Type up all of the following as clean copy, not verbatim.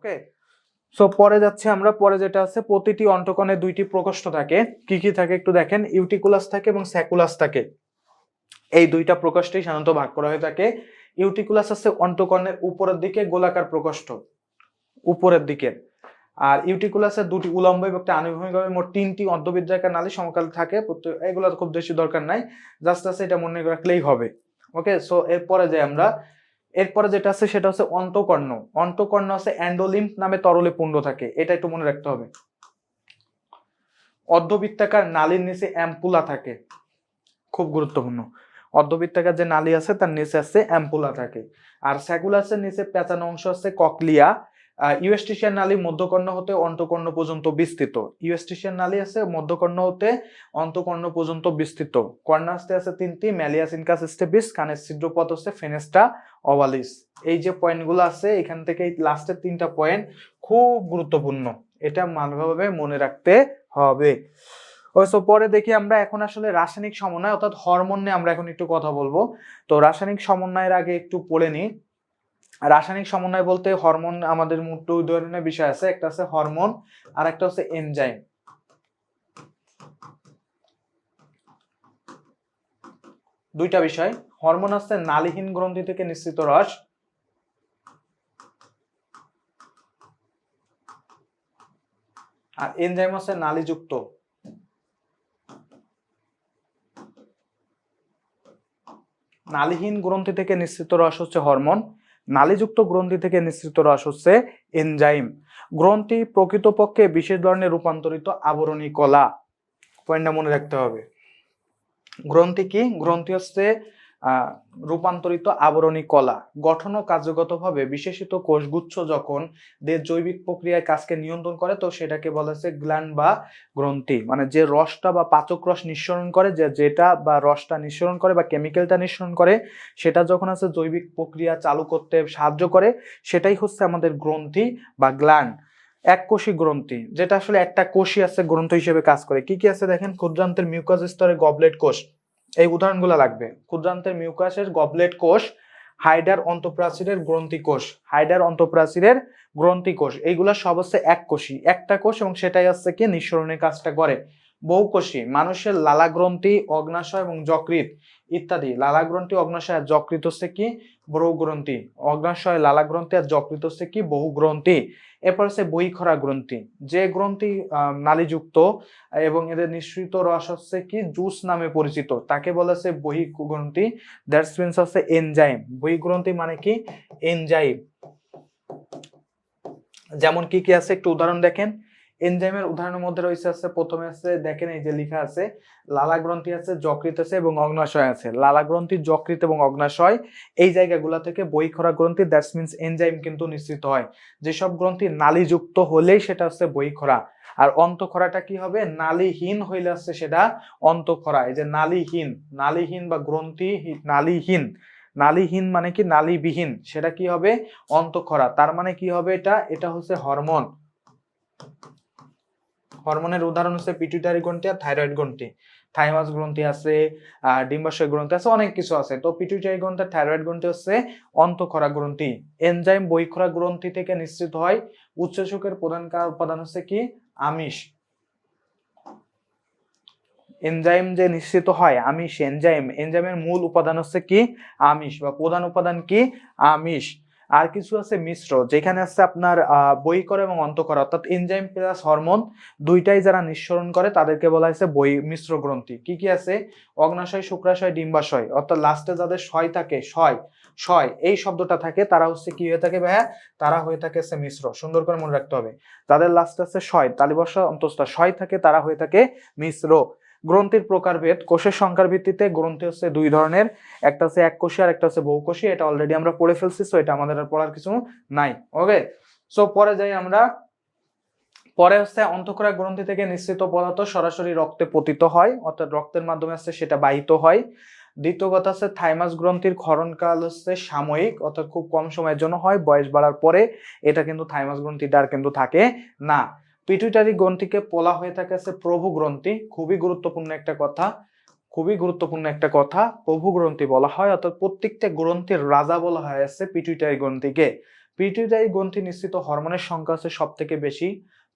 ওকে, so পরে যাচ্ছে আমরা, পরে যেটা আছে প্রতিটি অন্ডকোণে দুইটি প্রকোষ্ঠ থাকে। কি কি থাকে একটু দেখেন, ইউটিকুলাস থাকে এবং স্যাকুলাস থাকে। এই দুইটা প্রকোষ্ঠেই সাধারণত ভাগ করা হয়ে থাকে। ইউটিকুলাস আছে অন্ডকোণের উপরের দিকে গোলাকার প্রকোষ্ঠ, উপরের দিকে। আর ইউটিকুলাসের দুটি উলম্ব এবং একটা আনুভূমিকভাবে মোট 3টি অর্ধবৃত্তাকার নালী সমকালে থাকে। এগুলো খুব বেশি দরকার নাই, জাস্ট আছে এটা মনে রাখলেই হবে। ওকে, সো এরপরে যে আমরা, এরপরে যেটা আছে সেটা হচ্ছে অন্তঃকর্ণ। অন্তঃকর্ণ আছে এন্ডোলিম্ফ নামে তরলে পূর্ণ থাকে, এটা একটু মনে রাখতে হবে। অর্ধবৃত্তাকার নালীর নিচে অ্যাম্পুলা থাকে, খুব গুরুত্বপূর্ণ। অর্ধবৃত্তাকার যে নালী আছে তার নিচে আছে অ্যাম্পুলা থাকে। আর স্যাকুলাসের নিচে পেঁচানো অংশ আছে ককলিয়া। ইউস্টিশিয়ান নালী মধ্যকর্ণ হতে অন্তঃকর্ণ পর্যন্ত বিস্তৃত। ইউস্টিশিয়ান নালী আছে মধ্যকর্ণ হতে অন্তঃকর্ণ পর্যন্ত বিস্তৃত। কর্নাস্তে আছে 3টি, ম্যালিয়াস ইনকাস স্টেপিস, কানের ছিদ্রপথ হচ্ছে ফেনেস্টা ওভালিস। এই যে পয়েন্টগুলো আছে এখান থেকে লাস্টের 3টা পয়েন্ট খুব গুরুত্বপূর্ণ, এটা ভালোভাবে মনে রাখতে হবে। পরে দেখি আমরা এখন আসলে রাসায়নিক সমন্বয় অর্থাৎ হরমোন নিয়ে আমরা এখন একটু কথা বলবো। তো রাসায়নিক সমন্বয়ের আগে একটু পড়ে নিই। রাসায়নিক সমন্বয় বলতে হরমোন আমাদের মোট 2 ধরনের বিষয় আছে, একটা আছে হরমোন আর একটা হচ্ছে এনজাইম। দুইটা বিষয়। হরমোন হচ্ছে নালীহীন গ্রন্থি থেকে নিঃসৃত রস, আর এনজাইম হচ্ছে নালীযুক্ত। নালীহীন গ্রন্থি থেকে নিঃসৃত রস হচ্ছে হরমোন, নালীযুক্ত গ্রন্থি থেকে নিঃসৃত রস হচ্ছে এনজাইম। গ্রন্থি প্রকৃতপক্ষে বিশেষ ধরনের রূপান্তরিত আবরণী কলা, পয়েন্টটা মনে রাখতে হবে। গ্রন্থি কি? গ্রন্থি হচ্ছে রূপান্তরিত আবরণী কলা। গঠন ও কার্যগতভাবে বিশেষিত কোষগুচ্ছ যখন দেহের জৈবিক প্রক্রিয়ায় কাজকে নিয়ন্ত্রণ করে তো সেটাকে বলা হচ্ছে গ্ল্যান্ড বা গ্রন্থি। মানে যে রসটা বা পাচক রস নিঃসরণ করে, যেটা বা রসটা নিঃসরণ করে বা কেমিক্যালটা নিঃসরণ করে, সেটা যখন আছে জৈবিক প্রক্রিয়া চালু করতে সাহায্য করে, সেটাই হচ্ছে আমাদের গ্রন্থি বা গ্ল্যান্ড। এককোষী গ্রন্থি, যেটা আসলে একটা কোষই আছে গ্রন্থি হিসেবে কাজ করে। কি কি আছে দেখেন, ক্ষুদ্রান্তের মিউকাস স্তরে গবলেট কোষ, এই উদাহরণগুলো লাগবে। ক্ষুদ্রান্তের মিউকাসের গবলেট কোষ, হাইডার অন্তঃপ্রাচীরের গ্রন্থি কোষ, হাইডার অন্তঃপ্রাচীরের গ্রন্থি কোষ, এইগুলা সব হচ্ছে এককোষী, একটা কোষ, এবং সেটাই হচ্ছে কি নিঃসরণের কাজটা করে। বহুকোষী, মানুষের লালা গ্রন্থি, অগ্নাশয় এবং যকৃৎ ইত্যাদি। লালা গ্রন্থি, অগ্নাশয় আর যকৃৎ হচ্ছে কি বহু গ্রন্থি। অগ্নাশয়, লালা গ্রন্থি আর যকৃৎ হচ্ছে কি বহু গ্রন্থি। এরপর হচ্ছে বহিঃখরা গ্রন্থি, যে গ্রন্থি নালীযুক্ত এবং এদের নিঃসৃত রস হচ্ছে কি জুস নামে পরিচিত, তাকে বলা হচ্ছে বহিঃগ্রন্থি। দ্যাটস মিন্স হচ্ছে এনজাইম। বহিঃগ্রন্থি মানে কি এনজাইম। যেমন কি কি আছে একটু উদাহরণ দেখেন। এনজাইমের উদাহরণের মধ্যে রয়েছে আছে, প্রথমে আছে দেখেন এই যে লেখা আছে লালা গ্রন্থি আছে, যকৃৎ আছে এবং অগ্নাশয় আছে। লালা গ্রন্থি, যকৃৎ এবং অগ্নাশয় এই জায়গাগুলো থেকে বহিঃখরা গ্রন্থি, দ্যাটস মিন্স এনজাইম কিন্তু নিঃসৃত হয়। যেসব গ্রন্থি নালীযুক্ত হলেই সেটা হচ্ছে বহিঃখরা। আর অন্তঃখরাটা কি হবে, নালীহীন হইলে হচ্ছে সেটা অন্তঃখরা। এই যে নালীহীন, নালীহীন বা গ্রন্থি নালীহীন, নালীহীন মানে কি নালীবিহীন, সেটা কি হবে অন্তঃখরা। তার মানে কি হবে, এটা হচ্ছে হরমোন। হরমোনের উদাহরণ হচ্ছে পিটুইটারি গ্রন্থি আর থাইরয়েড গ্রন্থি। থাইমাস গ্রন্থি আছে, ডিম্বাশয় গ্রন্থি আছে, অনেক কিছু আছে। তো পিটুইটারি গ্রন্থি আর থাইরয়েড গ্রন্থি হচ্ছে অন্তঃখরা গ্রন্থি। এনজাইম বহিঃখরা গ্রন্থি থেকে নিঃসৃত হয়। উৎসেচকের প্রধান উপাদান হচ্ছে কি আমিষ। এনজাইম যে নিঃসৃত হয় আমিষ, এনজাইমের মূল উপাদান হচ্ছে কি আমিষ, বা প্রধান উপাদান কি আমিষ। আর কিছু আছে মিশ্র, যেখানে আছে আপনার বহিঃকরা এবং অন্তঃকরা, অর্থাৎ এনজাইম প্লাস হরমোন দুইটাই যারা নিঃসরণ করে তাদেরকে বলা হয়েছে মিশ্র গ্রন্থি। কি কি আছে, অগ্নাশয়, শুক্রাশয়, ডিম্বাশয়, অর্থাৎ লাস্টে যাদের শয় থাকে, শয় এই শব্দটা থাকে, তারা হচ্ছে কি হয়ে থাকে ভাইয়া, তারা হয়ে থাকে হচ্ছে মিশ্র। সুন্দর করে মনে রাখতে হবে, যাদের লাস্টে আছে শয়, তালিবর্ষ অন্তস্থ শয় থাকে, তারা হয়ে থাকে মিশ্র। গ্রন্থির প্রকারভেদ, কোষের সংখ্যার ভিত্তিতে গ্রন্থি হচ্ছে 2 ধরনের, একটা হচ্ছে এককোষী আর একটা হচ্ছে বহুকোষী। এটা অলরেডি আমরা পড়ে ফেলছি, সো এটা আমাদের আর পড়ার কিছু নাই। ওকে, সো পরে যাই আমরা। পরে হচ্ছে অন্তঃক্ষরা গ্রন্থি থেকে নিঃসৃত পদার্থ সরাসরি রক্তে পতিত হয়, অর্থাৎ রক্তের মাধ্যমে হচ্ছে সেটা বাহিত হয়। দ্বিতীয় কথা হচ্ছে থাইমাস গ্রন্থির ক্ষরণকাল হচ্ছে সাময়িক, অর্থাৎ খুব কম সময়ের জন্য হয়, বয়স বাড়ার পরে এটা কিন্তু থাইমাস গ্রন্থিটা আর কিন্তু থাকে না। পিটুইটারি গ্রন্থিকে বলা হয়ে থাকে প্রভু গ্রন্থি। খুবই গুরুত্বপূর্ণ একটা কথা, খুবই গুরুত্বপূর্ণ একটা কথা, প্রভু গ্রন্থি বলা হয়, অর্থাৎ প্রত্যেকটা গ্রন্থির রাজা বলা হয় পিটুইটারি গ্রন্থিকে। পিটুইটারি গ্রন্থি নিঃসৃত হরমোনের সংখ্যা হচ্ছে সব থেকে বেশি।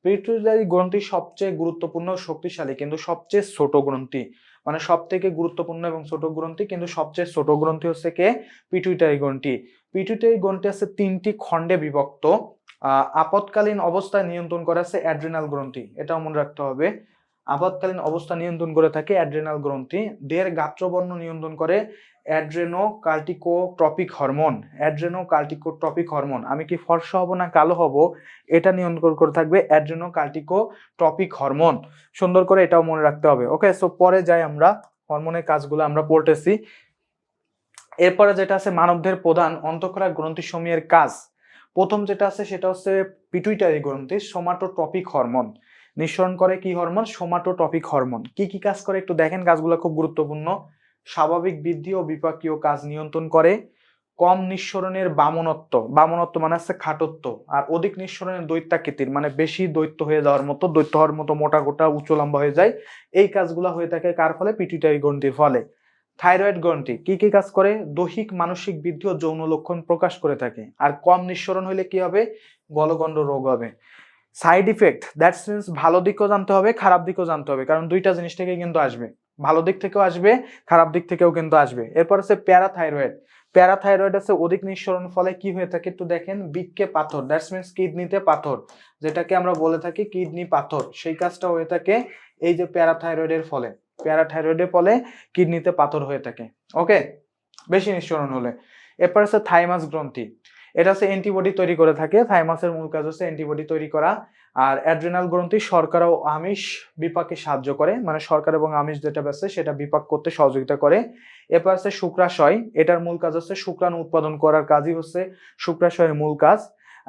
পিটুইটারি গ্রন্থি সবচেয়ে গুরুত্বপূর্ণ ও শক্তিশালী কিন্তু সবচেয়ে ছোট গ্রন্থি, মানে সব থেকে গুরুত্বপূর্ণ এবং ছোট গ্রন্থি কিন্তু সবচেয়ে ছোট গ্রন্থি হচ্ছে কে? পিটুইটারি গ্রন্থি। পিটুইটারি গ্রন্থি আছে 3টি খণ্ডে বিভক্ত। আপৎকালীন অবস্থায় নিয়ন্ত্রণ করে আছে অ্যাড্রিনাল গ্রন্থি, এটাও মনে রাখতে হবে। আপৎকালীন অবস্থা নিয়ন্ত্রণ করে থাকে অ্যাড্রিনাল গ্রন্থি। দেহের গাত্রবর্ণ নিয়ন্ত্রণ করে অ্যাড্রেনোকার্টিকোট্রপিক হরমোন। অ্যাড্রেনোকার্টিকোট্রপিক হরমোন, আমি কি ফর্সা হব না কালো হব, এটা নিয়ন্ত্রণ করে থাকবে অ্যাড্রেনোকার্টিকোট্রপিক হরমোন। সুন্দর করে এটাও মনে রাখতে হবে। ওকে, সো পরে যাই আমরা, হরমোনের কাজগুলো আমরা পড়তেছি। এরপরে যেটা আছে মানবদেহের প্রধান অন্তঃক্ষরা গ্রন্থি সমূহের কাজ, প্রথম যেটা আছে সেটা হচ্ছে পিটুইটারি গ্রন্থি সোমাটোট্রপিক হরমোন নিঃসরণ করে। কি হরমোন? Somatotropic hormone. কি কি কাজ করে একটু দেখেন, কাজগুলো খুব গুরুত্বপূর্ণ। স্বাভাবিক বৃদ্ধি ও বিপাকীয় কাজ নিয়ন্ত্রণ করে, কম নিঃসরণের বামনত্ব, বামনত্ব মানে হচ্ছে খাটত্ব, আর অধিক নিঃসরণের দৈত্যাকৃতির মানে বেশি দৈত্য হয়ে যাওয়ার মতো, দৈত্য হওয়ার মতো মোটা গোটা উচ্চ লম্বা হয়ে যায়। এই কাজগুলো হয়ে থাকে কার ফলে? পিটুইটারি গ্রন্থির ফলে। থাইরয়েড গ্রন্থি কি কি কাজ করে? দৈহিক মানসিক বৃদ্ধি ও যৌন লক্ষণ প্রকাশ করে থাকে। আর কম নিঃসরণ হলে কি হবে? গলগণ্ড রোগ হবে। সাইড ইফেক্ট, দ্যাটস মিনস ভালো দিকও জানতে হবে, খারাপ দিকও জানতে হবে, কারণ দুইটা জিনিস থেকে কিন্তু আসবে, ভালো দিক থেকেও আসবে, খারাপ দিক থেকেও কিন্তু আসবে। এরপর আছে প্যারাথাইরয়েড। প্যারাথাইরয়েড আছে অধিক নিঃসরণ ফলে কি হয়ে থাকে একটু দেখেন, বৃক্কে পাথর, দ্যাটস মিনস কিডনিতে পাথর, যেটাকে আমরা বলে থাকি কিডনি পাথর, সেই কাজটা হয়ে থাকে এই যে প্যারাথাইরয়েডের ফলে। প্যারাথাইরয়েডের ফলে কিডনিতে পাথর হয়ে থাকে। ওকে, বেশি নিঃসরণ হলে। এরপর আছে থাইমাস গ্রন্থি, এটা হচ্ছে অ্যান্টিবডি তৈরি করে থাকে। থাইমাসের মূল কাজ হচ্ছে অ্যান্টিবডি তৈরি করা। আর অ্যাড্রিনাল গ্রন্থি শর্করা ও আমিষ বিপাকে সাহায্য করে, মানে শর্করা এবং আমিষ যেটা বেঁচে সেটা বিপাক করতে সহযোগিতা করে। এরপর আছে শুক্রাশয়, এটার মূল কাজ হচ্ছে শুক্রাণু উৎপাদন করার কাজই হচ্ছে শুক্রাশয়ের মূল কাজ।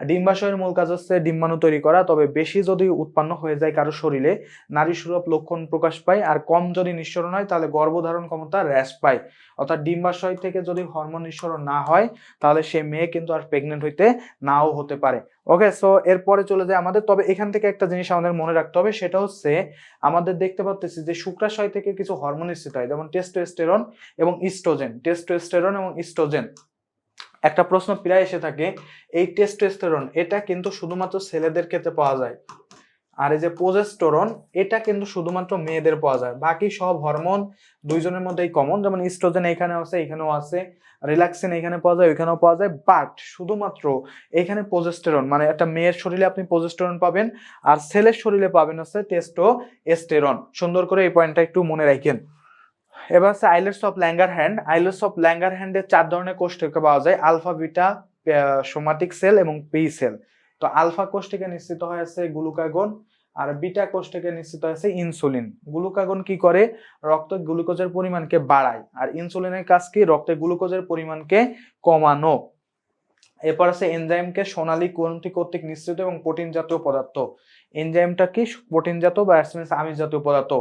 ডিম্বাশয়ের মূল কাজ হচ্ছে ডিম্বাণু তৈরি করা, তবে বেশি যদি উৎপন্ন হয়ে যায় কারো শরীরে নারী সুলভ লক্ষণ প্রকাশ পায়, আর কম যদি নিঃসরণ হয় তাহলে গর্ভধারণ ক্ষমতা হ্রাস পায়। অর্থাৎ ডিম্বাশয় থেকে যদি হরমোন নিঃসরণ না হয় তাহলে সে মেয়ে কিন্তু আর প্রেগনেন্ট হইতে নাও হতে পারে। ওকে, সো এরপরে চলে যায় আমাদের, তবে এখান থেকে একটা জিনিস আমাদের মনে রাখতে হবে, সেটা হচ্ছে আমাদের দেখতে পাচ্ছি যে শুক্রাশয় থেকে কিছু হরমোন নিঃসৃত হয়, যেমন টেস্টোস্টেরন এবং ইস্ট্রোজেন। টেস্টোস্টেরন এবং ইস্ট্রোজেন, একটা প্রশ্ন প্রায় এসে থাকে, এই টেস্টোস্টেরন এটা কিন্তু শুধুমাত্র ছেলেদের ক্ষেত্রে পাওয়া যায়, আর এই যে প্রোজেস্টেরন এটা কিন্তু শুধুমাত্র মেয়েদের পাওয়া যায়। বাকি সব হরমোন দুইজনের মধ্যেই কমন, যেমন ইস্ট্রোজেন এখানে আছে, এখানেও আছে, রিল্যাক্সিন এখানে পাওয়া যায়, ওইখানেও পাওয়া যায়, বাট শুধুমাত্র এখানে প্রোজেস্টেরন, মানে একটা মেয়ের শরীরে আপনি প্রোজেস্টেরন পাবেন আর ছেলের শরীরে পাবেন হচ্ছে টেস্টোস্টেরন। সুন্দর করে এই পয়েন্টটা একটু মনে রাখেন। এবার আছে আইলেটস অফ ল্যাঙ্গারহ্যান্ড। আইলেটস অফ ল্যাঙ্গারহ্যান্ডের 4 ধরনের কোষ থেকে পাওয়া যায়, আলফা, বিটা, সোমাটিক সেল এবং পি সেল। তো আলফা কোষ থেকে নিঃসৃত হয় আছে গ্লুকাগন, আর বিটা কোষ থেকে নিঃসৃত হয়েছে ইনসুলিন। গ্লুকাগন কি করে? রক্তে গ্লুকোজের পরিমাণকে বাড়ায়, আর ইনসুলিনের কাজ কি? রক্তে গ্লুকোজের পরিমাণকে কমানো। এরপর আছে এনজাইমকে সোনালী গ্রন্থি কর্তৃক নিঃসৃত এবং প্রোটিন জাতীয় পদার্থ। এনজাইমটা কি? প্রোটিন জাতীয় বা আমিষ জাতীয় পদার্থ।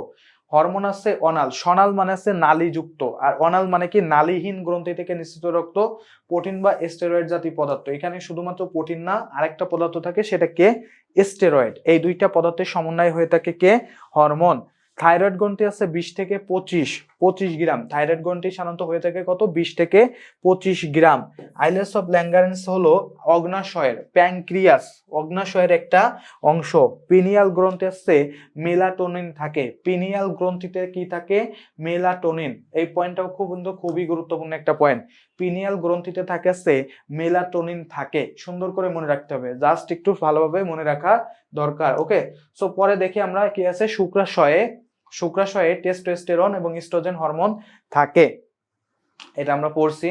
হরমোন আছে অনাল, সনাল মানে আছে নালীযুক্ত, আর অনাল মানে কি? নালীহীন গ্রন্থি থেকে নিঃসৃত রক্ত, প্রোটিন বা স্টেরয়েড জাতীয় পদার্থ। এখানে শুধুমাত্র প্রোটিন না, আরেকটা পদার্থ থাকে, সেটা কে? স্টেরয়েড। এই দুইটা পদার্থের সমন্বয় হয়ে থাকে কে? হরমোন। থাইরয়েড গ্রন্থি আছে 20 থেকে 25 গ্রাম। থাইরয়েড গ্রন্থি সাধারণত হয়ে থাকে কত? 20 থেকে 25 গ্রাম। আইলেটস অফ ল্যাঙ্গারহ্যান্ড হলো অগ্নাশয়ের, প্যানক্রিয়াস অগ্নাশয়ের একটা অংশ। পিনিয়াল গ্রন্থি আছে মেলাটোনিন থাকে। পিনিয়াল গ্রন্থিতে কি থাকে? মেলাটোনিন। এই পয়েন্টটাও খুবই গুরুত্বপূর্ণ একটা পয়েন্ট। পিনিয়াল গ্রন্থিতে থাকে আছে মেলাটোনিন থাকে। সুন্দর করে মনে রাখতে হবে, জাস্ট একটু ভালোভাবে মনে রাখা দরকার। ওকে, সো পরে দেখি আমরা কি আছে। শুক্রাশয়ে টেস্টোস্টেরন এবং ইস্ট্রোজেন হরমোন থাকে, এটা আমরা পড়ছি।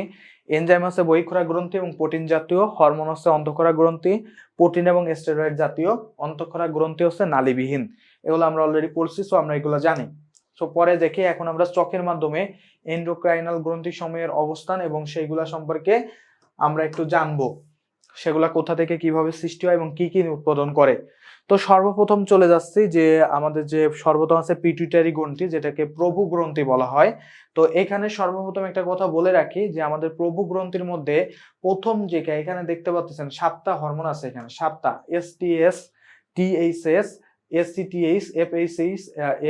এনজাইম আছে বহিঃক্ষরা গ্রন্থি এবং প্রোটিন জাতীয়। হরমোন হচ্ছে অন্তঃক্ষরা গ্রন্থি, প্রোটিন এবং স্টেরয়েড জাতীয়। অন্তঃক্ষরা গ্রন্থি হচ্ছে নালীবিহীন। এগুলো আমরা অলরেডি পড়ছি, সো আমরা এগুলো জানি। সো পরে দেখি এখন আমরা চোখের মাধ্যমে এন্ডোক্রাইনাল গ্রন্থি সমূহের অবস্থান এবং সেইগুলা সম্পর্কে আমরা একটু জানবো, সেগুলা কোথা থেকে কিভাবে সৃষ্টি হয় এবং কি কি উৎপাদন করে। তো সর্বপ্রথম চলে যাচ্ছি যে আমাদের যে সর্বপ্রথম আছে পিটুইটারি গ্রন্থি, যেটাকে প্রভু গ্রন্থি বলা হয়। তো এখানে সর্বপ্রথম একটা কথা বলে রাখি যে আমাদের প্রভু গ্রন্থির মধ্যে প্রথম যেটা এখানে দেখতে পাচ্ছেন 7টা হরমোন আছে, এখানে 7টা, STS, THS, SCTH, FHH,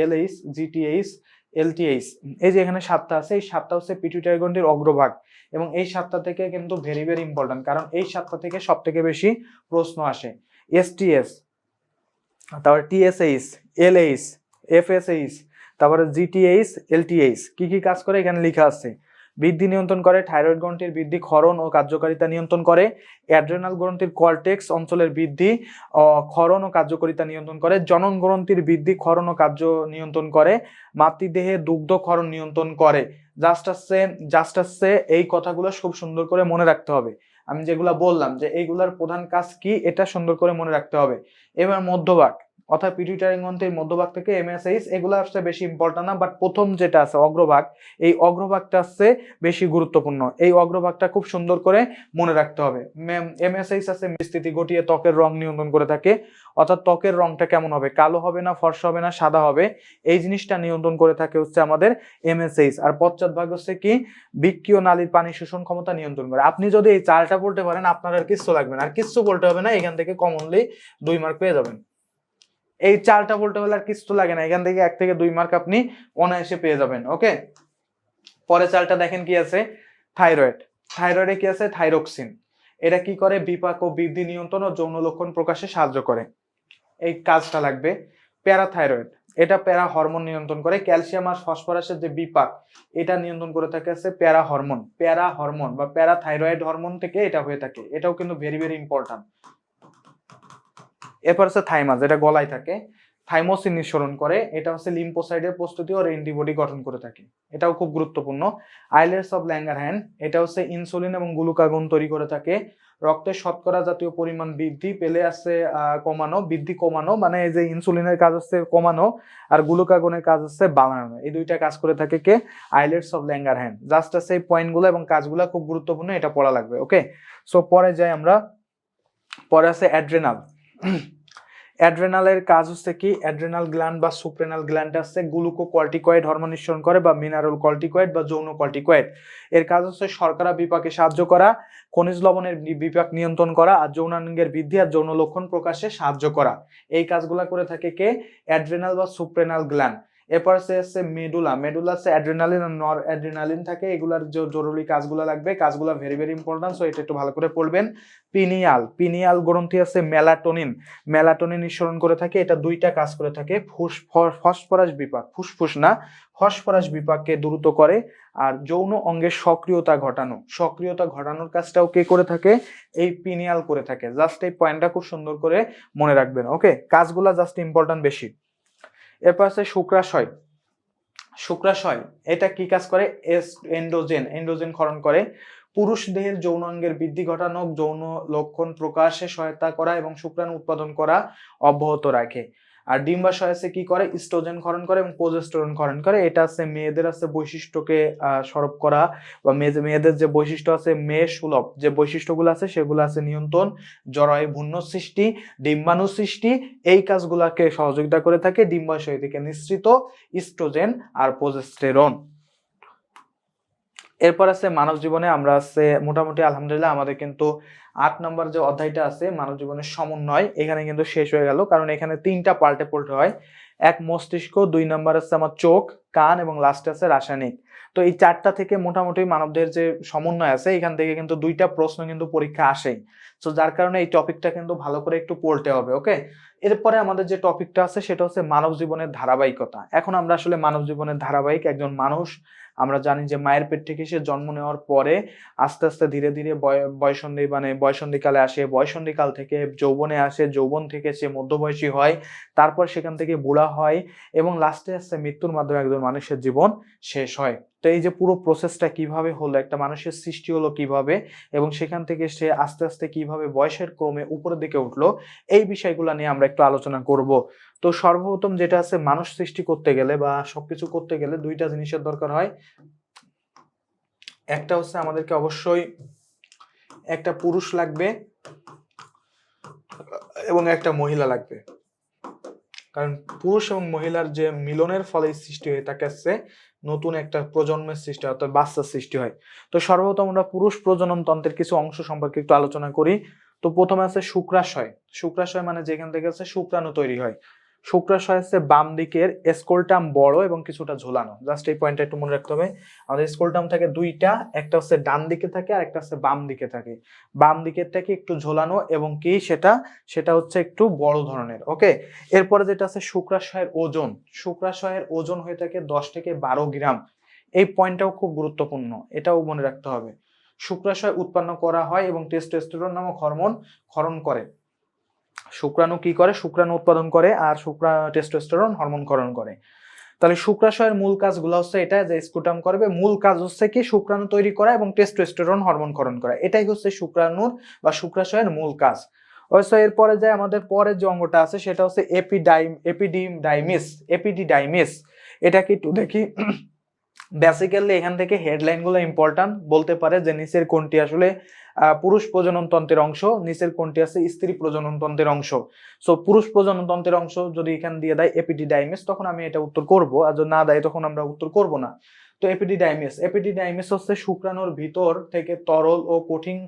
LH, GTH, LTH, এই যে এখানে 7টা আছে, এই 7টা হচ্ছে পিটুইটারি গ্রন্থির অগ্রভাগ এবং এই 7টা থেকে কিন্তু ভেরি ভেরি ইম্পর্টেন্ট, কারণ এই 7টা থেকে সব থেকে বেশি প্রশ্ন আসে। STS, তারপরে TSH, LH, FSH, তারপরে GTH, LTH কি কি কাজ করে এখানে লেখা আছে। বৃদ্ধি নিয়ন্ত্রণ করে, থাইরয়েড গ্রন্থির বৃদ্ধি, ক্ষরণ ও কার্যকারিতা নিয়ন্ত্রণ করে, অ্যাড্রেনাল গ্রন্থির কর্টেক্স অঞ্চলের বৃদ্ধি, ক্ষরণ ও কার্যকারিতা নিয়ন্ত্রণ করে, জনন গ্রন্থির বৃদ্ধি, ক্ষরণ ও কার্য নিয়ন্ত্রণ করে, মাতৃদেহে দুগ্ধ ক্ষরণ নিয়ন্ত্রণ করে। জাস্ট আসছে এই কথাগুলো খুব সুন্দর করে মনে রাখতে হবে। আমি যেগুলা বললাম যে এইগুলার প্রধান কাজ কি, এটা সুন্দর করে মনে রাখতে হবে। এবার মধ্যভাগ, অর্থাৎ পিটুইটারি গ্রন্থির মধ্যভাগ থেকে MSH, এগুলো আসছে বেশি ইম্পর্টেন্ট না, বাট প্রথম যেটা আছে অগ্রভাগ, এই অগ্রভাগটা আসছে বেশি গুরুত্বপূর্ণ। এই অগ্রভাগটা খুব সুন্দর করে মনে রাখতে হবে। MSH আছে স্থিতি ঘটিয়ে ত্বকের রং নিয়ন্ত্রণ করে থাকে, অর্থাৎ ত্বকের রংটা কেমন হবে, কালো হবে না, ফর্সা হবে না, সাদা হবে, এই জিনিসটা নিয়ন্ত্রণ করে থাকে হচ্ছে আমাদের MSH। আর পশ্চাৎভাগ হচ্ছে কি, বৃক্কীয় নালীর পানি শোষণ ক্ষমতা নিয়ন্ত্রণ করে। আপনি যদি এই চালটা বলতে পারেন আপনার আর কিচ্ছু লাগবে না, আর কিচ্ছু বলতে হবে না, এখান থেকে কমনলি 2 মার্ক পেয়ে যাবেন। এই চালটা বলতে হলে আর কিছু লাগে না, এখান থেকে 1 থেকে 2 মার্ক আপনি অনায়াসে পেয়ে যাবেন। ওকে, পরে চালটা দেখেন কি আছে, থাইরয়েড। থাইরয়েডে কি আছে, থাইরক্সিন। এটা কি করে, বিপাক ও বৃদ্ধি নিয়ন্ত্রণ ও যৌন লক্ষণ প্রকাশে সাহায্য করে, এই কাজটা লাগবে। প্যারাথাইরয়েড, এটা প্যারা হরমোন নিয়ন্ত্রণ করে। ক্যালসিয়াম আর ফসফরাসের যে বিপাক, এটা নিয়ন্ত্রণ করে থাকে আছে প্যারা হরমোন বা প্যারাথাইরয়েড হরমোন থেকে এটা হয়ে থাকে, এটাও কিন্তু ভেরি ভেরি ইম্পর্টেন্ট। এরপর হচ্ছে থাইমাস, এটা গলায় থাকে, থাইমোসিন নিঃসরণ করে, এটা হচ্ছে লিম্ফোসাইটের প্রস্তুতি ও অ্যান্টিবডি গঠন করে থাকে, এটাও খুব গুরুত্বপূর্ণ। আইলেটস অফ ল্যাঙ্গারহ্যান্স, এটা হচ্ছে ইনসুলিন এবং গ্লুকাগন তৈরি করে থাকে। রক্তের শর্করা জাতীয় পরিমাণ বৃদ্ধি পেলে আছে বৃদ্ধি কমানো, মানে এই যে ইনসুলিনের কাজ হচ্ছে কমানো আর গ্লুকাগনের কাজ হচ্ছে বাড়ানো, এই দুইটা কাজ করে থাকে কে, আইলেটস অফ ল্যাঙ্গারহ্যান্স। জাস্ট আছে এই পয়েন্টগুলো এবং কাজগুলো খুব গুরুত্বপূর্ণ, এটা পড়া লাগবে। ওকে, সো পরে যাই আমরা, পরে আছে অ্যাড্রেনাল। অ্যাড্রেনালের কাজ হচ্ছে কি, অ্যাড্রেনাল গ্ল্যান্ড বা সুপ্রেনাল গ্ল্যান্ড আছে গ্লুকোকর্টিকয়েড হরমোন নিঃসরণ করে বা মিনারেল কর্টিকয়েড বা যৌন কর্টিকয়েড। এর কাজ হচ্ছে শর্করা বিপাকে সাহায্য করা, খনিজ লবণের বিপাক নিয়ন্ত্রণ করা আর যৌনাঙ্গের বৃদ্ধি আর যৌন লক্ষণ প্রকাশে সাহায্য করা। এই কাজগুলা করে থাকে কে, অ্যাড্রেনাল বা সুপ্রেনাল গ্ল্যান্ড। এরপর আছে মেডুলা। মেডুলা আছে অ্যাড্রেনালিন আর নর অ্যাড্রেনালিন থাকে, এগুলার যে জরুরি কাজগুলা লাগবে, কাজগুলা ভেরি ভেরি ইম্পর্টেন্ট, সো এটা একটু ভালো করে পড়বেন। পিনিয়াল গ্রন্থি আছে মেলাটোনিন নিঃসরণ করে থাকে, এটা দুইটা কাজ করে থাকে, ফসফরাস বিপাক, ফুসফুস না, ফসফরাস বিপাককে দ্রুত করে আর যৌন অঙ্গের সক্রিয়তা ঘটানোর কাজটাও কে করে থাকে, এই পিনিয়াল করে থাকে। জাস্ট এই পয়েন্টটা খুব সুন্দর করে মনে রাখবেন। ওকে, কাজগুলা জাস্ট ইম্পর্টেন্ট বেশি। এরপর আছে শুক্রাশয়, এটা কি কাজ করে, এন্ড্রোজেন ক্ষরণ করে, পুরুষ দেহের যৌনাঙ্গের বৃদ্ধি ঘটানো, যৌন লক্ষণ প্রকাশে সহায়তা করা এবং শুক্রাণু উৎপাদন করা অব্যাহত রাখে। আর ডিম্বাশয় আছে কি করে, ইস্ট্রোজেন ক্ষরণ করে এবং প্রোজেস্টেরন ক্ষরণ করে। এটা আছে মেয়েদের আছে বৈশিষ্ট্যকে সরব করা বা মেয়েদের যে বৈশিষ্ট্য আছে, মেয়ে সুলভ যে বৈশিষ্ট্যগুলো আছে সেগুলো আছে নিয়ন্ত্রণ, জরায়ু ভ্রূণ সৃষ্টি, ডিম্বাণু সৃষ্টি, এই কাজগুলোকে সহযোগিতা করে থাকে ডিম্বাশয় থেকে নিঃসৃত ইস্ট্রোজেন আর প্রোজেস্টেরন। এরপর আছে মানব জীবনে, আমরা আছে মোটামুটি আলহামদুলিল্লাহ আমাদের কিন্তু 8 নম্বর যে অধ্যায়টা আছে মানব জীবনের সমন্বয়, এখানে কিন্তু শেষ হয়ে গেল, কারণ এখানে 3টা পার্টে পড়তে হয়। 1 মস্তিষ্ক, 2 নম্বর আছে আমার চোখ কান এবং লাস্টে আছে রাসায়নিক। তো এই 4টা থেকে মোটামুটি মানবদের যে সমন্বয় আছে এখান থেকে কিন্তু 2টা প্রশ্ন কিন্তু পরীক্ষা আসেই, তো যার কারণে এই টপিকটা কিন্তু ভালো করে একটু পড়তে হবে। ওকে, এরপরে আমাদের যে টপিকটা আছে সেটা হচ্ছে মানব জীবনের ধারাবাহিকতা। এখন আমরা আসলে মানব জীবনের ধারাবাহিক, একজন মানুষ আমরা জানি যে মায়ের পেট থেকে সে জন্ম নেওয়ার পরে আস্তে আস্তে ধীরে ধীরে বয়সন্ধিকালে আসে, বয়সন্ধিকাল থেকে যৌবনে আসে, যৌবন থেকে সে মধ্যবয়সী হয়, তারপর সেখান থেকে বুড়া হয় এবং লাস্টে আসছে মৃত্যুর মাধ্যমে একজন মানুষের জীবন শেষ হয়। তো এই যে পুরো প্রসেসটা কিভাবে হলো, একটা মানুষের সৃষ্টি হলো কিভাবে এবং সেখান থেকে সে আস্তে আস্তে কিভাবে বয়সের ক্রমে উপরের দিকে উঠলো, এই বিষয়গুলো নিয়ে আমরা একটু আলোচনা করব। তো সর্বপ্রথম যেটা আছে, মানুষ সৃষ্টি করতে গেলে বা সবকিছু করতে গেলে 2টা জিনিসের দরকার হয়। একটা হচ্ছে আমাদেরকে অবশ্যই একটা পুরুষ লাগবে এবং একটা মহিলা লাগবে, কারণ পুরুষ এবং মহিলার যে মিলনের ফলে সৃষ্টি হয়ে থাকে নতুন একটা প্রজন্মের সৃষ্টি, অর্থাৎ বাচ্চার সৃষ্টি হয়। তো সর্বপ্রথম আমরা পুরুষ প্রজনন তন্ত্রের কিছু অংশ সম্পর্কে একটু আলোচনা করি। তো প্রথমে আছে শুক্রাশয়। শুক্রাশয় মানে যেখান থেকে শুক্রাণু তৈরি হয়। শুক্রাশয় হচ্ছে বাম দিকের স্কোলটাম বড় এবং কিছুটা ঝোলানো। জাস্ট এই পয়েন্টটা একটু মনে রাখতে হবে। আমাদের স্কোলটাম থাকে দুইটা, একটা হচ্ছে ডান দিকে থাকে আর একটা হচ্ছে বাম দিকে থাকে। বাম দিকের থেকে একটু ঝোলানো এবং কি সেটা হচ্ছে একটু বড় ধরনের। ওকে, এরপরে যেটা আছে শুক্রাশয়ের ওজন। শুক্রাশয়ের ওজন হয়ে থাকে 10 থেকে 12 গ্রাম। এই পয়েন্টটাও খুব গুরুত্বপূর্ণ, এটাও মনে রাখতে হবে। শুক্রাশয় উৎপন্ন করা হয় এবং টেস্টোস্টেরন নামক হরমোন ক্ষরণ করে। শুক্রাণু কি করে? শুক্রাণু উৎপাদন করে আর টেস্টোস্টেরন হরমোন ক্ষরণ করে। তাহলে শুক্রাশয়ের মূল কাজগুলো হচ্ছে এটা, যে স্কুটাম করবে, মূল কাজ হচ্ছে কি শুক্রাণু তৈরি করা এবং টেস্টোস্টেরন হরমোন ক্ষরণ করা। এটাই হচ্ছে শুক্রাণুর বা শুক্রাশয়ের মূল কাজ। অবশ্য এরপরে যে আমাদের পরের যে অঙ্গটা আছে সেটা হচ্ছে এপিডিডাইমিস। এটাকে একটু দেখি। বেসিক্যালি এখান থেকে হেডলাইন গুলো ইম্পর্টেন্ট। বলতে পারে যে নিচের কোনটি আসলে পুরুষ প্রজনন তন্ত্রের অংশ, নিচের কোনটি আছে স্ত্রী প্রজনন তন্ত্রের অংশ। সো পুরুষ প্রজনন তন্ত্রের অংশ যদি এখান দিয়ে দেয় এপিডিডাইমিস, তখন আমি এটা উত্তর করব, আর যদি না দেয় তখন আমরা উত্তর করব না। তো এপিডিডাইমিস হচ্ছে শুক্রাণুর ভিতর থেকে তরল ও কঠিন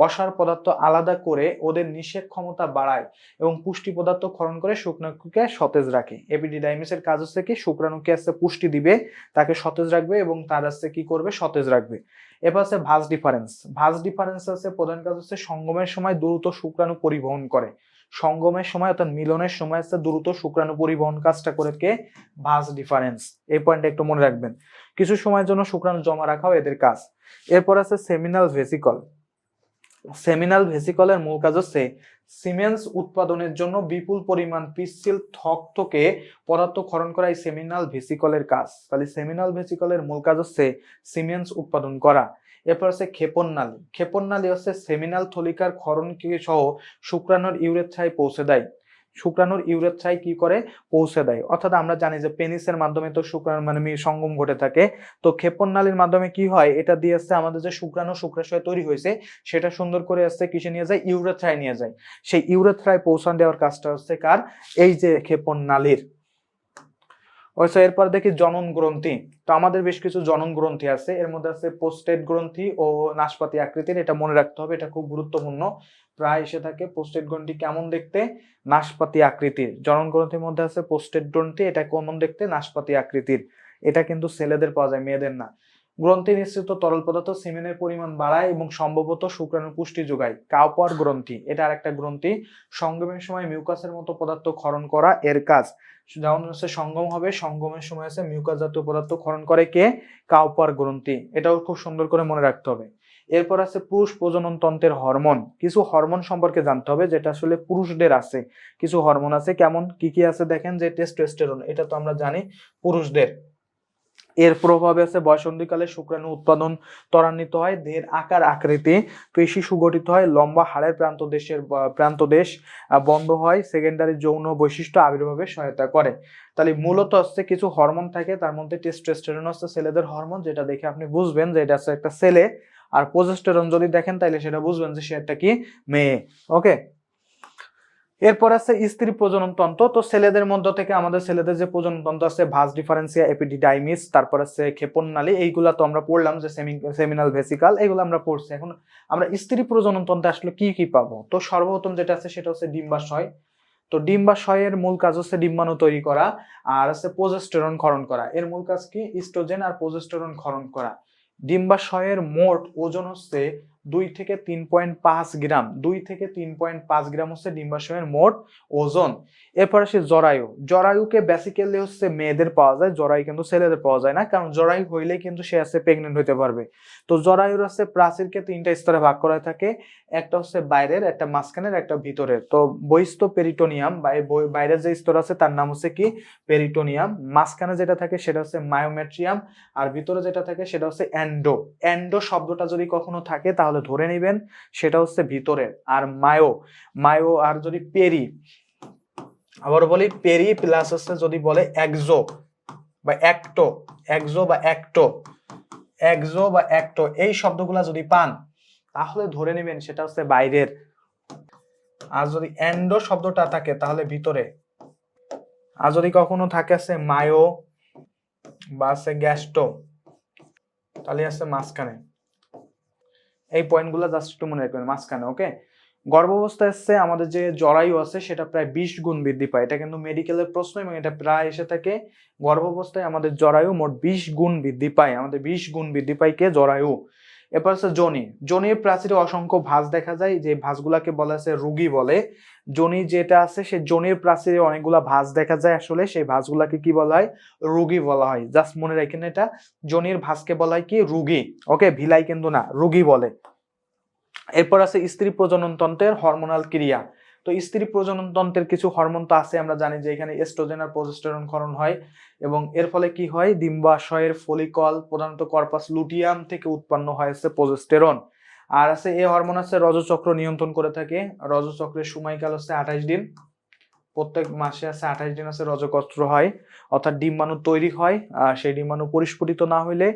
অসার পদার্থ আলাদা করে ওদের নিষেক ক্ষমতা বাড়ায় এবং পুষ্টি পদার্থ ক্ষরণ করে শুক্রাণুকে সতেজ রাখে। এপিডিডাইমিসের কাজ হচ্ছে কি শুক্রাণুকে আসছে পুষ্টি দিবে, তাকে সতেজ রাখবে এবং তার আসছে কি করবে? সতেজ রাখবে। এবার আছে ভাঁজ ডিফারেন্স। ভাঁজ ডিফারেন্স আছে প্রধান কাজ হচ্ছে সঙ্গমের সময় দ্রুত শুক্রাণু পরিবহন করে। সঙ্গমের সময় অর্থাৎ মিলনের সময় আছে দ্রুত শুক্রাণু পরিবহন কাজটা করে কে? ভাঁজ ডিফারেন্স। এই পয়েন্টটা একটু মনে রাখবেন। কিছু সময়ের জন্য শুক্রাণু জমা রাখাও এদের কাজ। এরপর আছে সেমিনাল ভেসিকল। সেমিনাল ভেসিকলের মূল কাজ হচ্ছে সিমেন্স উৎপাদনের জন্য বিপুল পরিমাণ পিচ্ছিল থকথকে পদার্থ ক্ষরণ করা এই সেমিনাল ভেসিকলের কাজ। তাহলে সেমিনাল ভেসিকলের মূল কাজ হচ্ছে সিমেন্স উৎপাদন করা। এরপর আছে ক্ষেপণনালী। ক্ষেপণনালী হচ্ছে সেমিনাল থলিকার ক্ষরণকে সহ শুক্রাণুর ইউরেথ্রায় পৌঁছে দেয়। শুক্রাণুর ইউরেথ্রায় কি করে? পৌঁছে দেয়। অর্থাৎ আমরা জানি যে পেনিসের মাধ্যমে তো শুক্রাণু সঙ্গম ঘটে থাকে। তো ক্ষেপণনালীর মাধ্যমে কি হয়? এটা দিয়ে আসছে আমাদের যে শুক্রাণু শুক্রাশয় তৈরি হয়েছে সেটা সুন্দর করে আসছে কিসে নিয়ে যায়? ইউরেথ্রায় নিয়ে যায়। সেই ইউরেথ্রায় পৌঁছান দেওয়ার কাজটা হচ্ছে কার? এই যে ক্ষেপণনালীর। এরপর দেখি জনন গ্রন্থি। তো আমাদের বেশ কিছু জনন গ্রন্থি আছে, এর মধ্যে আছে পোস্টেট গ্রন্থি ও নাশপাতি আকৃতির। এটা মনে রাখতে হবে, এটা খুব গুরুত্বপূর্ণ, প্রায় এসে থাকে। পোস্টেট গ্রন্থি কেমন দেখতে? নাশপাতি আকৃতির। জনন গ্রন্থির মধ্যে আছে পোস্টেট গ্রন্থি, এটা কেমন দেখতে? নাশপাতি আকৃতির। এটা কিন্তু ছেলেদের পাওয়া যায়, মেয়েদের না। গ্রন্থি নিঃসৃত তরল পদার্থ সিমেনের পরিমাণ বাড়ায় এবং সম্ভবত শুক্রাণু পুষ্টি যোগায়। কাউপার গ্রন্থি, এটা আরেকটা গ্রন্থি। সঙ্গমের সময় মিউকাসের মতো পদার্থ ক্ষরণ করা এর কাজ। যেমন হচ্ছে সঙ্গম হবে, সঙ্গমের সময় আছে মিউকাস জাতীয় পদার্থ ক্ষরণ করে কে? কাউপার গ্রন্থি। এটাও খুব সুন্দর করে মনে রাখতে হবে। এরপর আছে পুরুষ প্রজনন তন্ত্রের হরমোন। কিছু হরমোন সম্পর্কে জানতে হবে যেটা আসলে পুরুষদের আছে। কিছু হরমোন আছে, কেমন কি কি আছে দেখেন, যে টেস্টোস্টেরন, এটা তো আমরা জানি পুরুষদের। এর প্রভাবে আছে বয়সন্ধিকালে শুক্রাণু উৎপাদন ত্বরান্বিত হয়, দেহের আকার আকৃতি পেশি সুগঠিত হয়, লম্বা হাড়ের প্রান্তদেশ বন্ধ হয়, সেকেন্ডারি যৌন বৈশিষ্ট্য আবির্ভাবে সহায়তা করে। তাহলে মূলত হচ্ছে কিছু হরমোন থাকে, তার মধ্যে টেস্টোস্টেরন হচ্ছে ছেলেদের হরমোন, যেটা দেখে আপনি বুঝবেন যে এটা হচ্ছে একটা ছেলে। আর প্রোজেস্টেরন যদি দেখেন তাহলে সেটা বুঝবেন যে সে একটা কি? মেয়ে। ওকে, এরপর আছে স্ত্রী প্রজনন তন্ত্র। তো ছেলেদের মধ্যে থেকে আমাদের ছেলেদের যে প্রজনন তন্ত্র আছে ভাস ডিফারেন্সিয়া, এপিডিডাইমিস, তারপর আছে ক্ষেপণনালী, এইগুলা তো আমরা পড়লাম, যে সেমিনাল ভেসিকল, এগুলো আমরা পড়ছি। এখন আমরা স্ত্রী প্রজনন তন্ত্রে আসলে কি কি পাবো? তো সর্বপ্রথম যেটা আছে সেটা হচ্ছে ডিম্বাশয়। তো ডিম্বাশয়ের মূল কাজ হচ্ছে ডিম্বাণু তৈরি করা আর আছে প্রজেস্টেরন ক্ষরণ করা। এর মূল কাজ কি? ইস্ট্রোজেন আর প্রজেস্টেরন ক্ষরণ করা। ডিম্বাশয়ের মোট ওজন হচ্ছে 2 থেকে 3.5 গ্রাম। 2 থেকে 3.5 গ্রাম হচ্ছে ডিম্বাশয়ের মোট ওজন। এরপর আসে জরায়ু। জরায়ুকে বেসিক্যালি হচ্ছে মেয়েদের পাওয়া যায়, জরায়ু কিন্তু ছেলেদের পাওয়া যায় না, কারণ জরায়ু হইলে কিন্তু সে আছে প্রেগনেন্ট হইতে পারবে। তো জরায়ুর আছে প্রাচীরকে 3টা স্তরে ভাগ করা থাকে, একটা হচ্ছে বাইরের, একটা মাঝখানের, একটা ভিতরের। তো বহিস্থ পেরিটোনিয়াম, বাইরের যে স্তর আছে তার নাম হচ্ছে কি? পেরিটোনিয়াম। মাঝখানে যেটা থাকে সেটা হচ্ছে মায়োমেট্রিয়াম, আর ভিতরে যেটা থাকে সেটা হচ্ছে এন্ডো। এন্ডো শব্দটা যদি কখনো থাকে তাহলে ধরে নেবেন সেটা হচ্ছে ভিতরের। আর মায়ো আর যদি পেরি, আবার বলি পেরি প্লাস হচ্ছে যদি বলে এক্সো বা অ্যাক্টো, এক্সো বা অ্যাক্টো, এই শব্দগুলা যদি পান তাহলে ধরে নেবেন সেটা হচ্ছে বাইরের। আর যদি এন্ডো শব্দটা থাকে তাহলে ভিতরে। আর যদি কখনো থাকে আছে মায়ো বা আছে গ্যাস্টো তাহলে আছে মাঝখানে। এই পয়েন্টগুলো জাস্ট একটু মনে রাখবেন, মাঝখানে। ওকে, গর্ভাবস্থায় আসছে আমাদের যে জরায়ু আছে সেটা প্রায় 20 গুণ বৃদ্ধি পায়। এটা কিন্তু মেডিকেলের প্রশ্ন এবং এটা প্রায় এসে থাকে। গর্ভাবস্থায় আমাদের জরায়ু মোট 20 গুণ বৃদ্ধি পায়। আমাদের 20 গুণ বৃদ্ধি পায় কে? জরায়ু। এরপর আছে যোনি। যোনির প্রাচীরে অসংখ্য ভাঁজ দেখা যায়, যে ভাঁজগুলাকে বলা আছে রুগী বলে। যোনি যেটা আছে সে যোনির প্রাচীরে অনেকগুলা ভাঁজ দেখা যায়, আসলে সেই ভাঁজগুলাকে কি বলা হয়? রুগী বলা হয়। জাস্ট মনে রাখেন এটা, যোনির ভাঁজকে বলা হয় কি? রুগী। ওকে, ভিলাই কিন্তু না, রুগী বলে। এরপর আছে স্ত্রী প্রজনন তন্ত্রের হরমোনাল ক্রিয়া। তো স্ত্রী প্রজনন তন্ত্রের কিছু হরমোন তো আছে, আমরা জানি যে এখানে এস্ট্রোজেন আর প্রজেস্টেরন ক্ষরণ হয় এবং এর ফলে কি হয়? ডিম্বাশয়ের ফলিকল, প্রধানত কর্পাস লুটিয়াম থেকে উৎপন্ন হয়েছে প্রজেস্টেরন। আর আছে এই হরমোন আছে রজচক্র নিয়ন্ত্রণ করে থাকে। রজচক্রের সময়কাল হচ্ছে 28 দিন। প্রত্যেক মাসে আছে 28 দিন আছে রজকস্ত্র হয়, অর্থাৎ ডিম্বাণু তৈরি হয়। সেই ডিম্বাণু পরিস্ফুটিত না হইলে